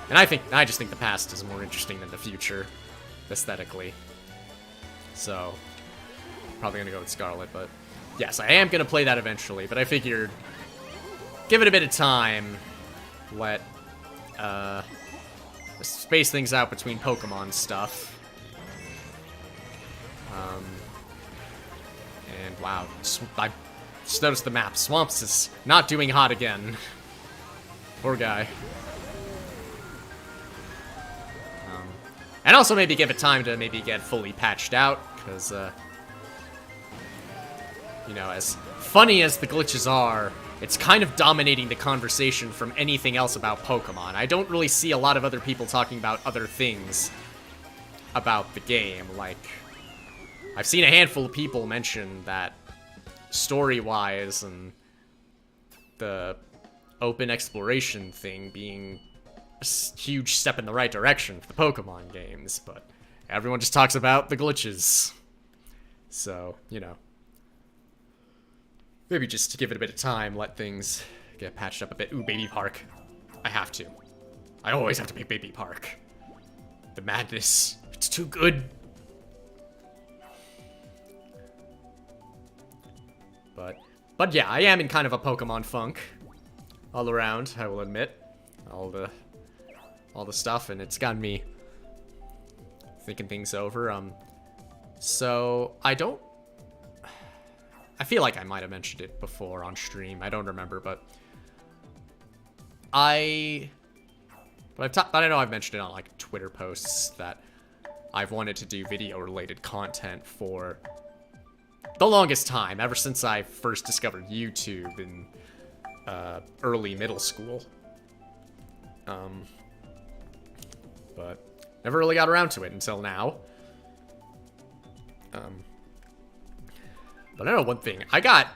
And I just think the past is more interesting than the future, aesthetically. So, probably gonna go with Scarlet, but yes, I am gonna play that eventually, but I figured, give it a bit of time, let, space things out between Pokemon stuff. And wow, I just noticed the map. Swamps is not doing hot again. Poor guy. And also maybe give it time to maybe get fully patched out, because, you know, as funny as the glitches are, it's kind of dominating the conversation from anything else about Pokemon. I don't really see a lot of other people talking about other things about the game. Like, I've seen a handful of people mention that story-wise and the open exploration thing being a huge step in the right direction for the Pokemon games, but everyone just talks about the glitches. So, you know. Maybe just to give it a bit of time, let things get patched up a bit. Ooh, Baby Park. I have to. I always have to pick Baby Park. The madness. It's too good. But yeah, I am in kind of a Pokemon funk. All around, I will admit. All the stuff, and it's gotten me thinking things over. So, I feel like I might have mentioned it before on stream. I don't remember, but I know I've mentioned it on like Twitter posts that I've wanted to do video-related content for the longest time, ever since I first discovered YouTube in early middle school. But never really got around to it until now. But I know one thing. I got,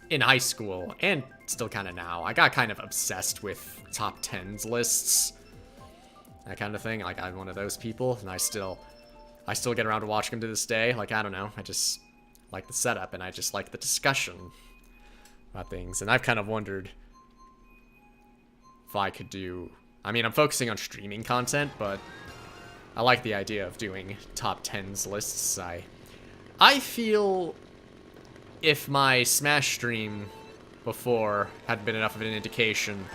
in high school, and still kind of now, I got kind of obsessed with top 10s lists. That kind of thing. Like, I'm one of those people, and I still get around to watching them to this day. Like, I don't know. I just like the setup, and I just like the discussion about things. And I've kind of wondered if I could do... I mean, I'm focusing on streaming content, but I like the idea of doing top 10s lists. I feel... if my Smash stream before had been enough of an indication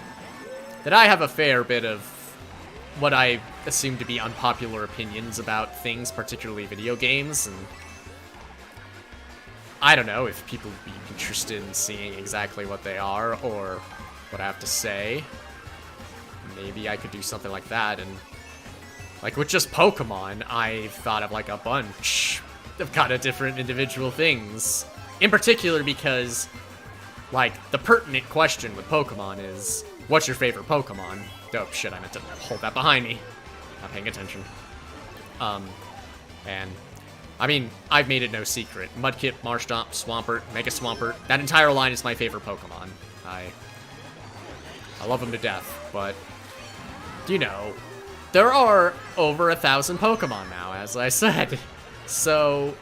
that I have a fair bit of what I assume to be unpopular opinions about things, particularly video games, and I don't know if people would be interested in seeing exactly what they are or what I have to say. Maybe I could do something like that, and like with just Pokemon, I've thought of like a bunch of kind of different individual things. In particular because, like, the pertinent question with Pokemon is, what's your favorite Pokemon? Oh, shit, I meant to hold that behind me. Not paying attention. And, I mean, I've made it no secret. Mudkip, Marshtomp, Swampert, Mega Swampert, that entire line is my favorite Pokemon. I love them to death, but, you know, there are over 1,000 Pokemon now, as I said. So...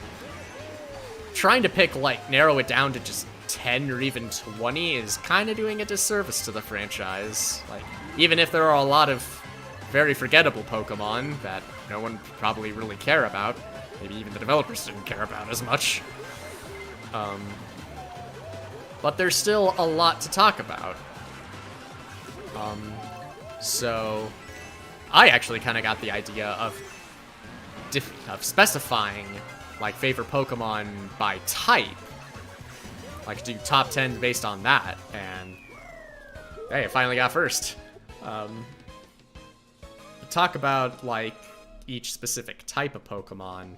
trying to pick, like, narrow it down to just 10 or even 20 is kind of doing a disservice to the franchise. Like, even if there are a lot of very forgettable Pokemon that no one probably really care about, maybe even the developers didn't care about as much. But there's still a lot to talk about. So I actually kind of got the idea of specifying like favorite Pokemon by type. Like do top 10 based on that, and hey, I finally got first. Talk about like each specific type of Pokemon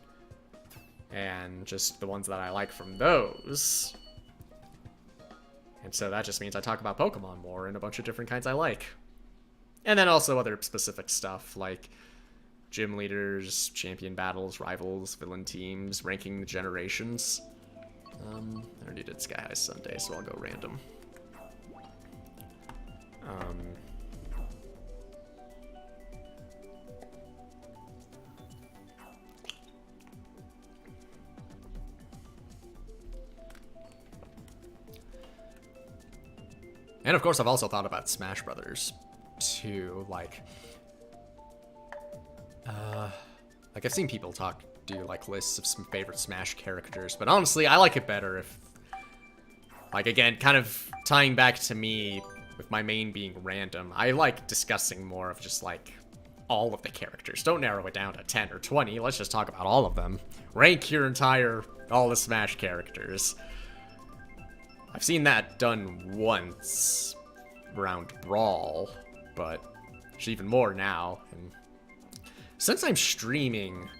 and just the ones that I like from those. And so that just means I talk about Pokemon more and a bunch of different kinds I like. And then also other specific stuff like gym leaders, champion battles, rivals, villain teams, ranking the generations. I already did Sky High Sunday, so I'll go random. And of course, I've also thought about Smash Brothers too. Like I've seen people do like lists of some favorite Smash characters, but honestly, I like it better if, like, again, kind of tying back to me with my main being random, I like discussing more of just like all of the characters. Don't narrow it down to 10 or 20. Let's just talk about all of them. Rank your all the Smash characters. I've seen that done once around Brawl, but there's even more now. And since I'm streaming,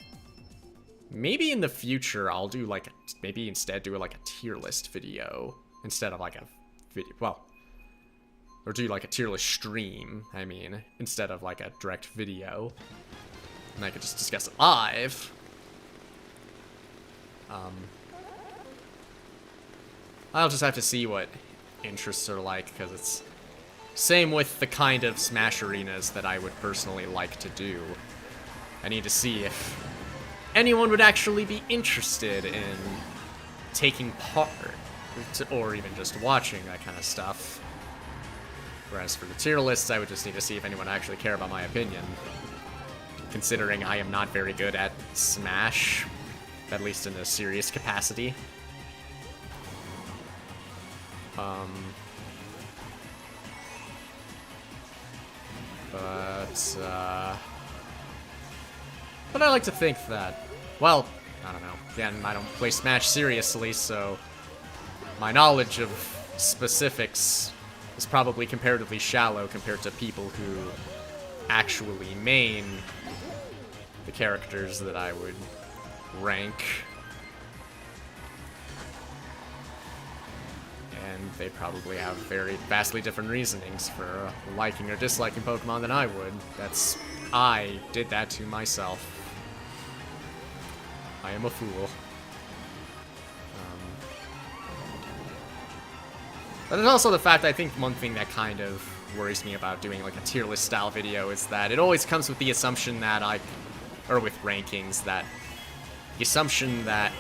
maybe in the future I'll do like maybe instead do like a tier list video instead of like a video. Well, Or do like a tier list stream, I mean, instead of like a direct video. And I could just discuss it live. I'll just have to see what interests are like, because it's same with the kind of Smash arenas that I would personally like to do. I need to see if anyone would actually be interested in taking part, or even just watching that kind of stuff. Whereas for the tier lists, I would just need to see if anyone actually care about my opinion. Considering I am not very good at Smash, at least in a serious capacity. But I like to think that, well, I don't know. Again, I don't play Smash seriously, so my knowledge of specifics is probably comparatively shallow compared to people who actually main the characters that I would rank. And they probably have very vastly different reasonings for liking or disliking Pokemon than I would. I did that to myself. I am a fool. But there's also the fact, I think one thing that kind of worries me about doing like a tier list style video is that it always comes with the assumption that or with rankings, that the assumption that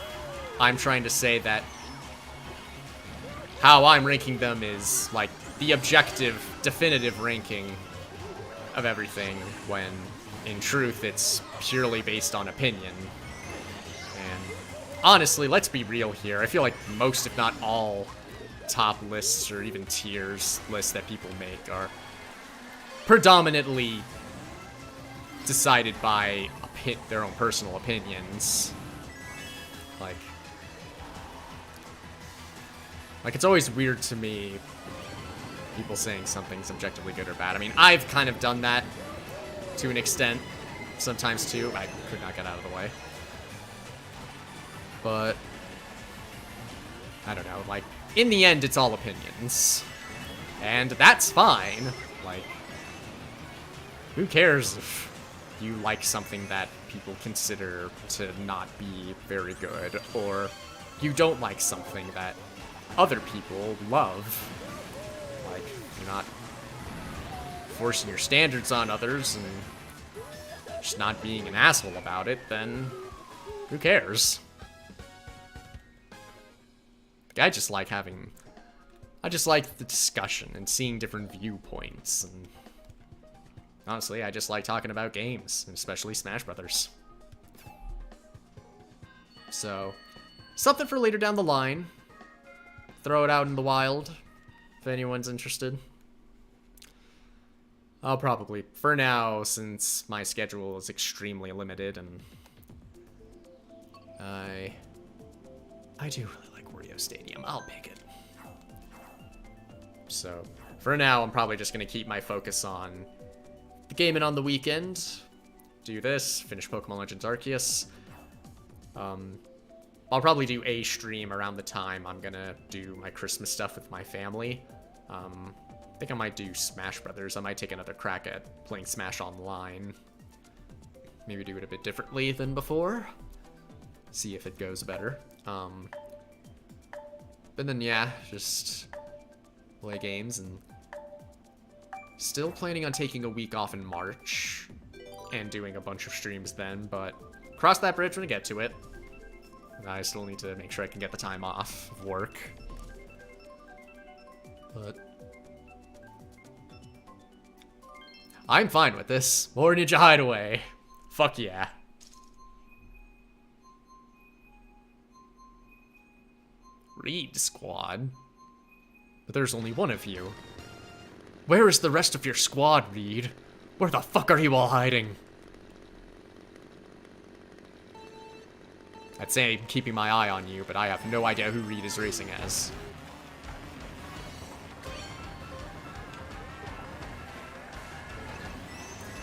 I'm trying to say that how I'm ranking them is like the objective, definitive ranking of everything, when in truth it's purely based on opinion. And honestly, let's be real here. I feel like most, if not all, top lists or even tiers lists that people make are predominantly decided by their own personal opinions. Like it's always weird to me, people saying something's objectively good or bad. I mean, I've kind of done that to an extent sometimes too. I could not get out of the way. But I don't know, like, in the end, it's all opinions. And that's fine. Like, who cares if you like something that people consider to not be very good, or you don't like something that other people love? Like, you're not forcing your standards on others and just not being an asshole about it, then who cares? I just like the discussion and seeing different viewpoints, and honestly, I just like talking about games, and especially Smash Brothers. So, something for later down the line. Throw it out in the wild, if anyone's interested. I'll probably, for now, since my schedule is extremely limited, and I do really like Wario Stadium. I'll pick it. So, for now, I'm probably just going to keep my focus on the gaming on the weekend. Do this, finish Pokemon Legends Arceus. I'll probably do a stream around the time I'm going to do my Christmas stuff with my family. I think I might do Smash Brothers. I might take another crack at playing Smash Online. Maybe do it a bit differently than before. See if it goes better. But then, yeah, just play games, and still planning on taking a week off in March and doing a bunch of streams then, but cross that bridge when I get to it. I still need to make sure I can get the time off of work. But I'm fine with this. More Ninja Hideaway. Fuck yeah. Reed squad? But there's only one of you. Where is the rest of your squad, Reed? Where the fuck are you all hiding? I'd say I'm keeping my eye on you, but I have no idea who Reed is racing as.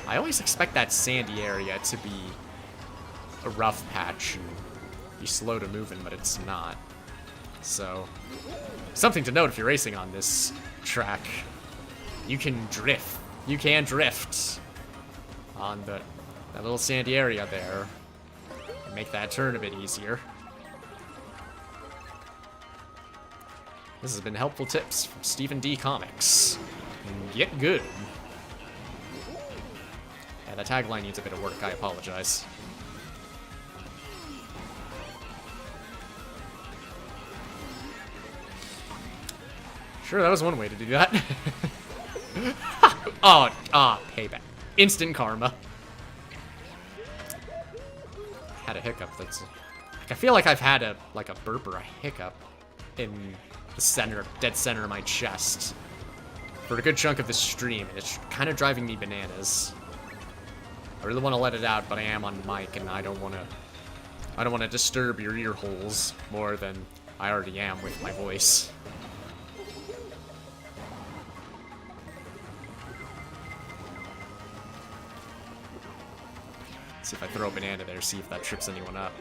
I always expect that sandy area to be a rough patch and be slow to moving, but it's not. So, something to note if you're racing on this track. You can drift. You can drift on that little sandy area there. Make that turn a bit easier. This has been helpful tips from stephendcomics. Get good. Yeah, the tagline needs a bit of work. I apologize. Sure, that was one way to do that. Payback. Instant karma. Had a hiccup that's... Like, I feel like I've had a burp or a hiccup in the center, dead center of my chest for a good chunk of this stream, and it's kind of driving me bananas. I really want to let it out, but I am on mic, and I don't want to disturb your ear holes more than I already am with my voice. See if I throw a banana there, see if that trips anyone up.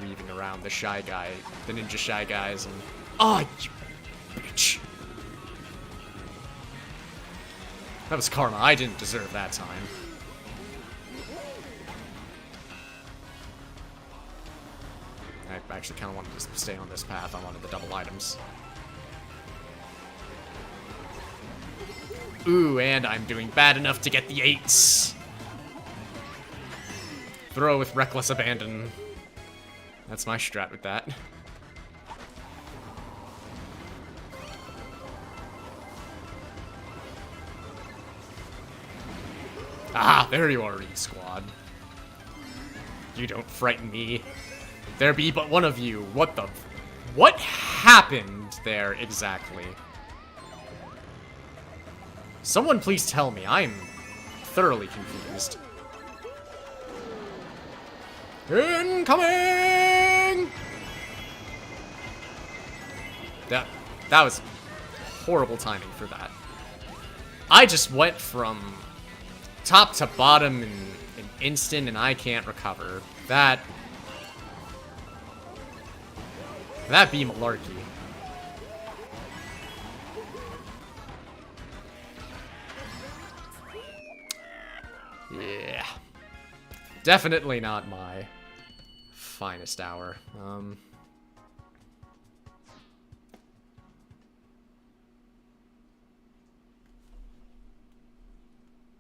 Weaving around the shy guy, the ninja shy guys, and... Oh, you bitch! That was karma. I didn't deserve that time. I actually kind of wanted to stay on this path. I wanted the double items. Ooh, and I'm doing bad enough to get the 8s. Throw with reckless abandon. That's my strat with that. Ah, there you are, E-Squad. You don't frighten me. There be but one of you. What happened there exactly? Someone please tell me. I'm thoroughly confused. Incoming! That was horrible timing for that. I just went from top to bottom in an instant, and I can't recover. That be malarkey. Yeah. Definitely not my finest hour.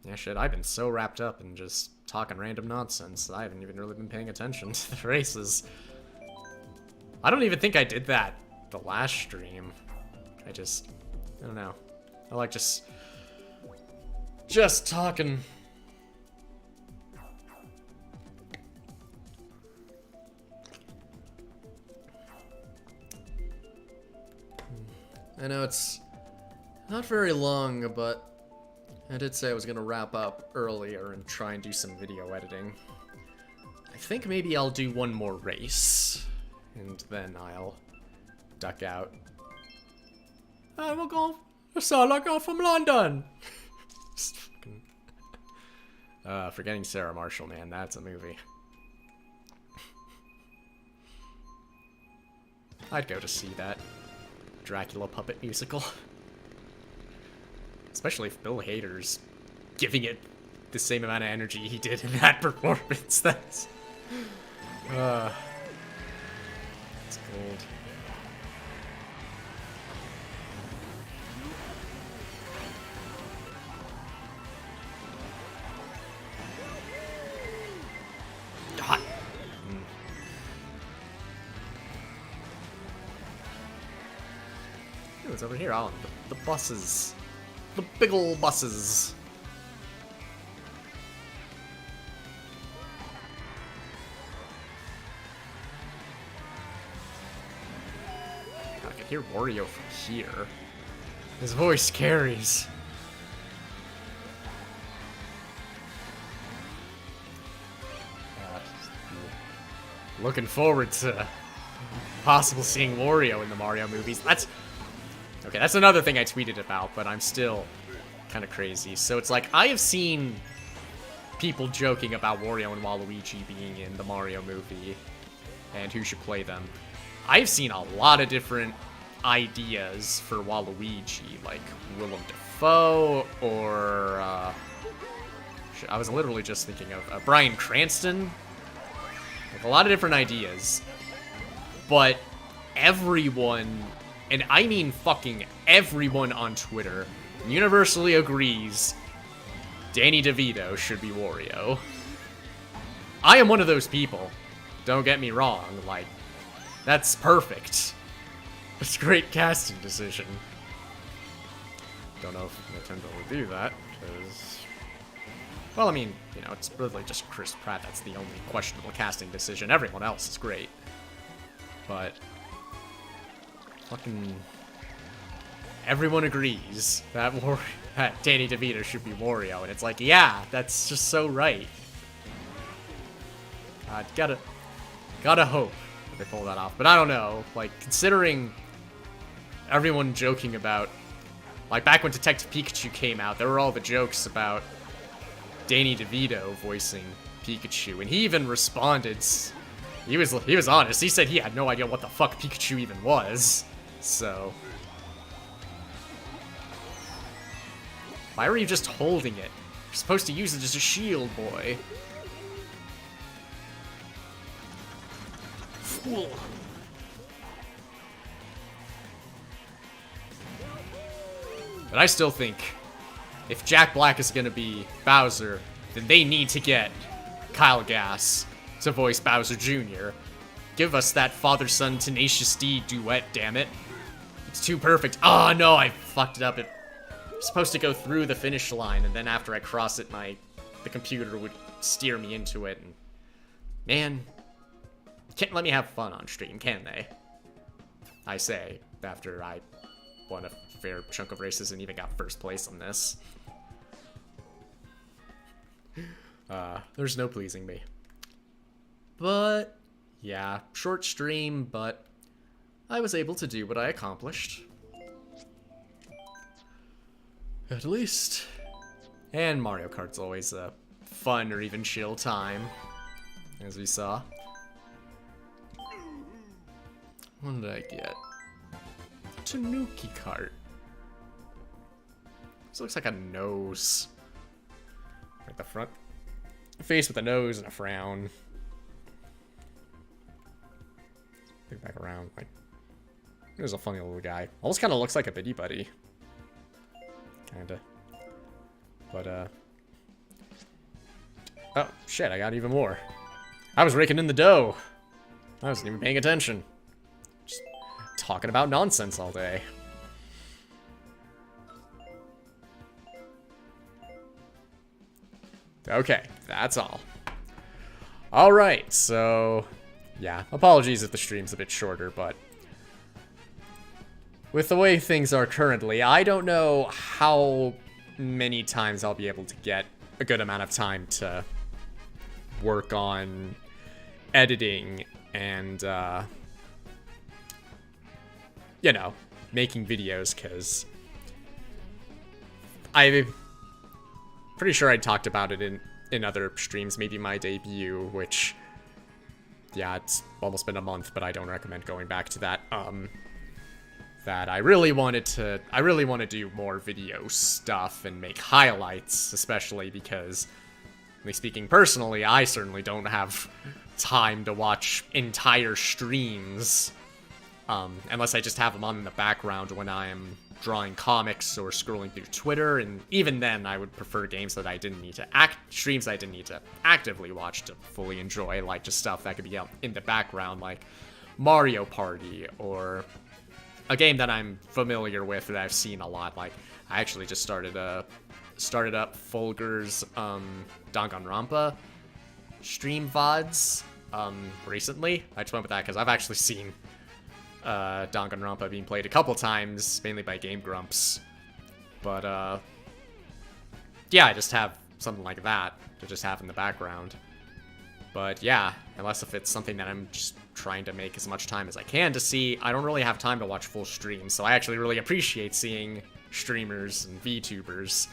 Yeah, shit, I've been so wrapped up in just talking random nonsense that I haven't even really been paying attention to the races. I don't even think I did that the last stream. I don't know. I like just talking. I know it's not very long, but I did say I was going to wrap up earlier and try and do some video editing. I think maybe I'll do one more race, and then I'll duck out. And we'll go, I go from London! Forgetting Sarah Marshall, man, that's a movie. I'd go to see that Dracula puppet musical. Especially if Bill Hader's giving it the same amount of energy he did in that performance. That's it's gold. God. What's over here? Oh, the buses. The big ol' buses. I can hear Wario from here. His voice carries. Looking forward to possible seeing Wario in the Mario movies. Okay, that's another thing I tweeted about, but I'm still kind of crazy. So it's like, I have seen people joking about Wario and Waluigi being in the Mario movie and who should play them. I've seen a lot of different ideas for Waluigi, like Willem Dafoe, or I was literally just thinking of Bryan Cranston. Like, a lot of different ideas. But everyone, and I mean fucking everyone on Twitter, universally agrees Danny DeVito should be Wario. I am one of those people. Don't get me wrong, like, that's perfect. It's a great casting decision. Don't know if Nintendo will do that, because... Well, I mean, you know, it's really just Chris Pratt that's the only questionable casting decision. Everyone else is great. But... fucking... everyone agrees that, that Danny DeVito should be Wario, and it's like, yeah, that's just so right. God, gotta hope that they pull that off. But I don't know, like, considering everyone joking about, like, back when Detective Pikachu came out, there were all the jokes about Danny DeVito voicing Pikachu, and he even responded. He was honest. He said he had no idea what the fuck Pikachu even was. So, why were you just holding it? You're supposed to use it as a shield, boy. Fool. But I still think if Jack Black is gonna be Bowser, then they need to get Kyle Gass to voice Bowser Jr. Give us that father-son Tenacious D duet, damn it. It's too perfect. Oh no, I fucked it up. It's supposed to go through the finish line, and then after I cross it, the computer would steer me into it. And man, can't let me have fun on stream, can they? I say, after I won a fair chunk of races and even got first place on this. There's no pleasing me. But, yeah, short stream, but I was able to do what I accomplished. At least. And Mario Kart's always a fun or even chill time, as we saw. What did I get? Tanuki Kart. This looks like a nose. Like the front face with a nose and a frown. Look back around. Like, there's a funny little guy. Almost kind of looks like a Biddy Buddy. Kinda. But, oh, shit, I got even more. I was raking in the dough. I wasn't even paying attention. Just talking about nonsense all day. Okay, that's all. Alright, so... yeah, apologies if the stream's a bit shorter, but... with the way things are currently, I don't know how many times I'll be able to get a good amount of time to work on editing and, you know, making videos, because I'm pretty sure I talked about it in other streams, maybe my debut, which, yeah, it's almost been a month, but I don't recommend going back to that, that I really want to do more video stuff and make highlights, especially because, speaking personally, I certainly don't have time to watch entire streams, unless I just have them on in the background when I am drawing comics or scrolling through Twitter, and even then I would prefer games that I didn't need to streams I didn't need to actively watch to fully enjoy, like just stuff that could be out in the background, like Mario Party, or a game that I'm familiar with that I've seen a lot. Like, I actually just started up Fulgur's Danganronpa stream VODs recently. I just went with that because I've actually seen Danganronpa being played a couple times, mainly by Game Grumps. But yeah, I just have something like that to just have in the background. But yeah, unless if it's something that I'm just trying to make as much time as I can to see, I don't really have time to watch full streams, so I actually really appreciate seeing streamers and VTubers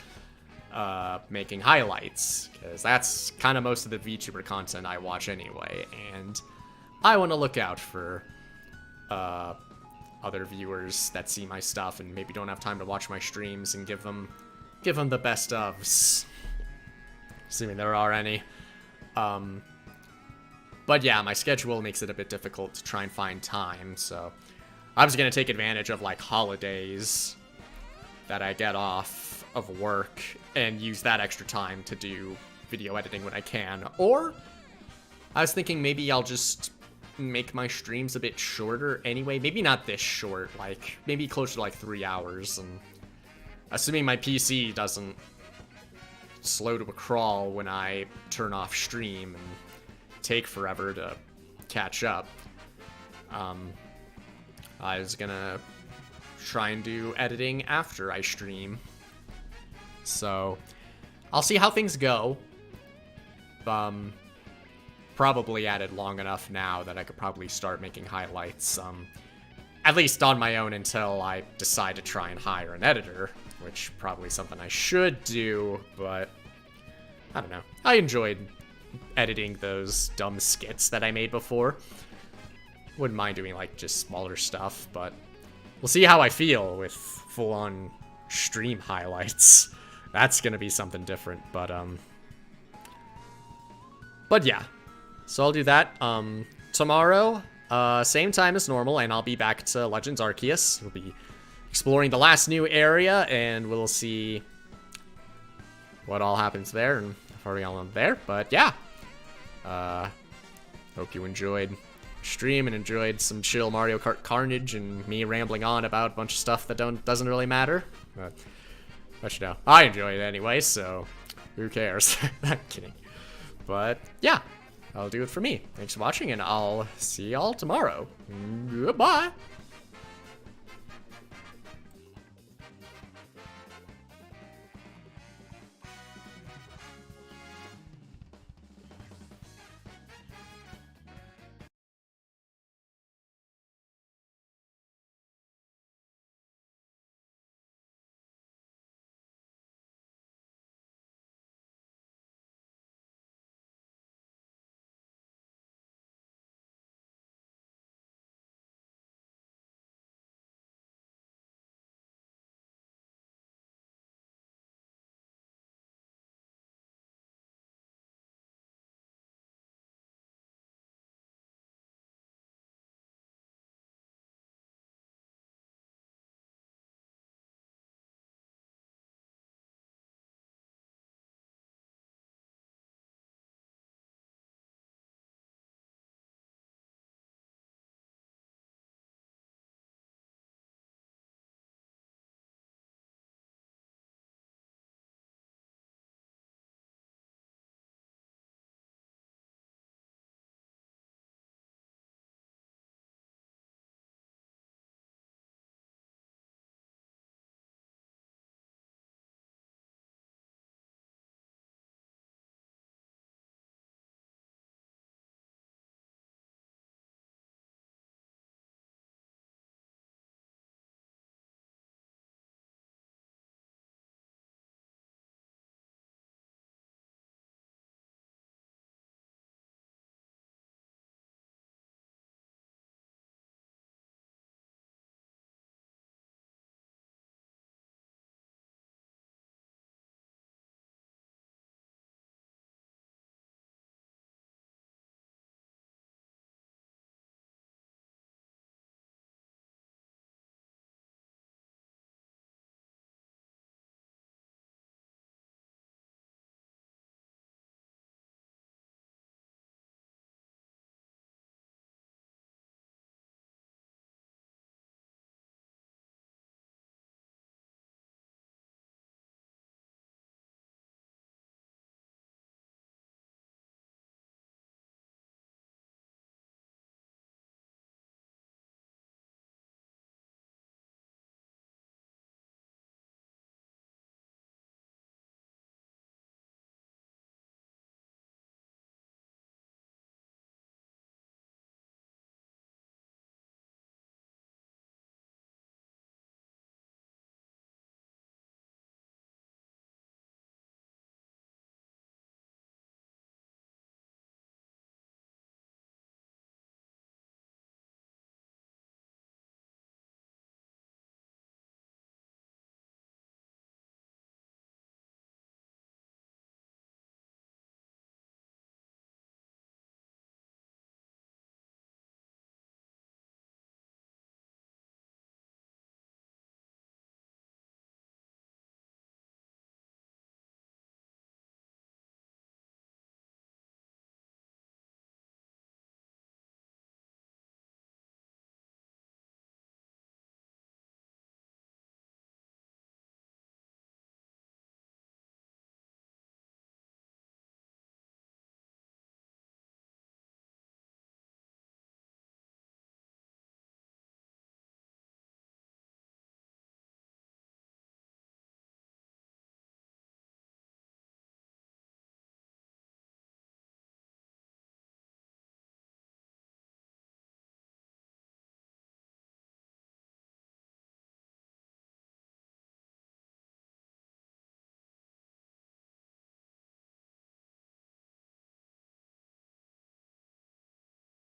making highlights, because that's kind of most of the VTuber content I watch anyway, and I want to look out for other viewers that see my stuff and maybe don't have time to watch my streams and give them the best ofs, assuming there are any. But yeah, my schedule makes it a bit difficult to try and find time, so I was gonna take advantage of like holidays that I get off of work and use that extra time to do video editing when I can. Or I was thinking maybe I'll just make my streams a bit shorter anyway. Maybe not this short, like maybe closer to like 3 hours, and assuming my PC doesn't slow to a crawl when I turn off stream and take forever to catch up. I was gonna try and do editing after I stream. So I'll see how things go. Probably added long enough now that I could probably start making highlights, at least on my own until I decide to try and hire an editor, which probably something I should do, but I don't know. I enjoyed editing those dumb skits that I made before. Wouldn't mind doing like just smaller stuff, but we'll see how I feel with full-on stream highlights. That's gonna be something different, but yeah. So I'll do that. Tomorrow, same time as normal, and I'll be back to Legends Arceus. We'll be exploring the last new area, and we'll see what all happens there, and if we're all on there. But yeah, hope you enjoyed stream and enjoyed some chill Mario Kart carnage and me rambling on about a bunch of stuff that doesn't really matter. But you know, I enjoy it anyway, so who cares? I'm kidding. But yeah, that'll do it for me. Thanks for watching, and I'll see y'all tomorrow. Goodbye.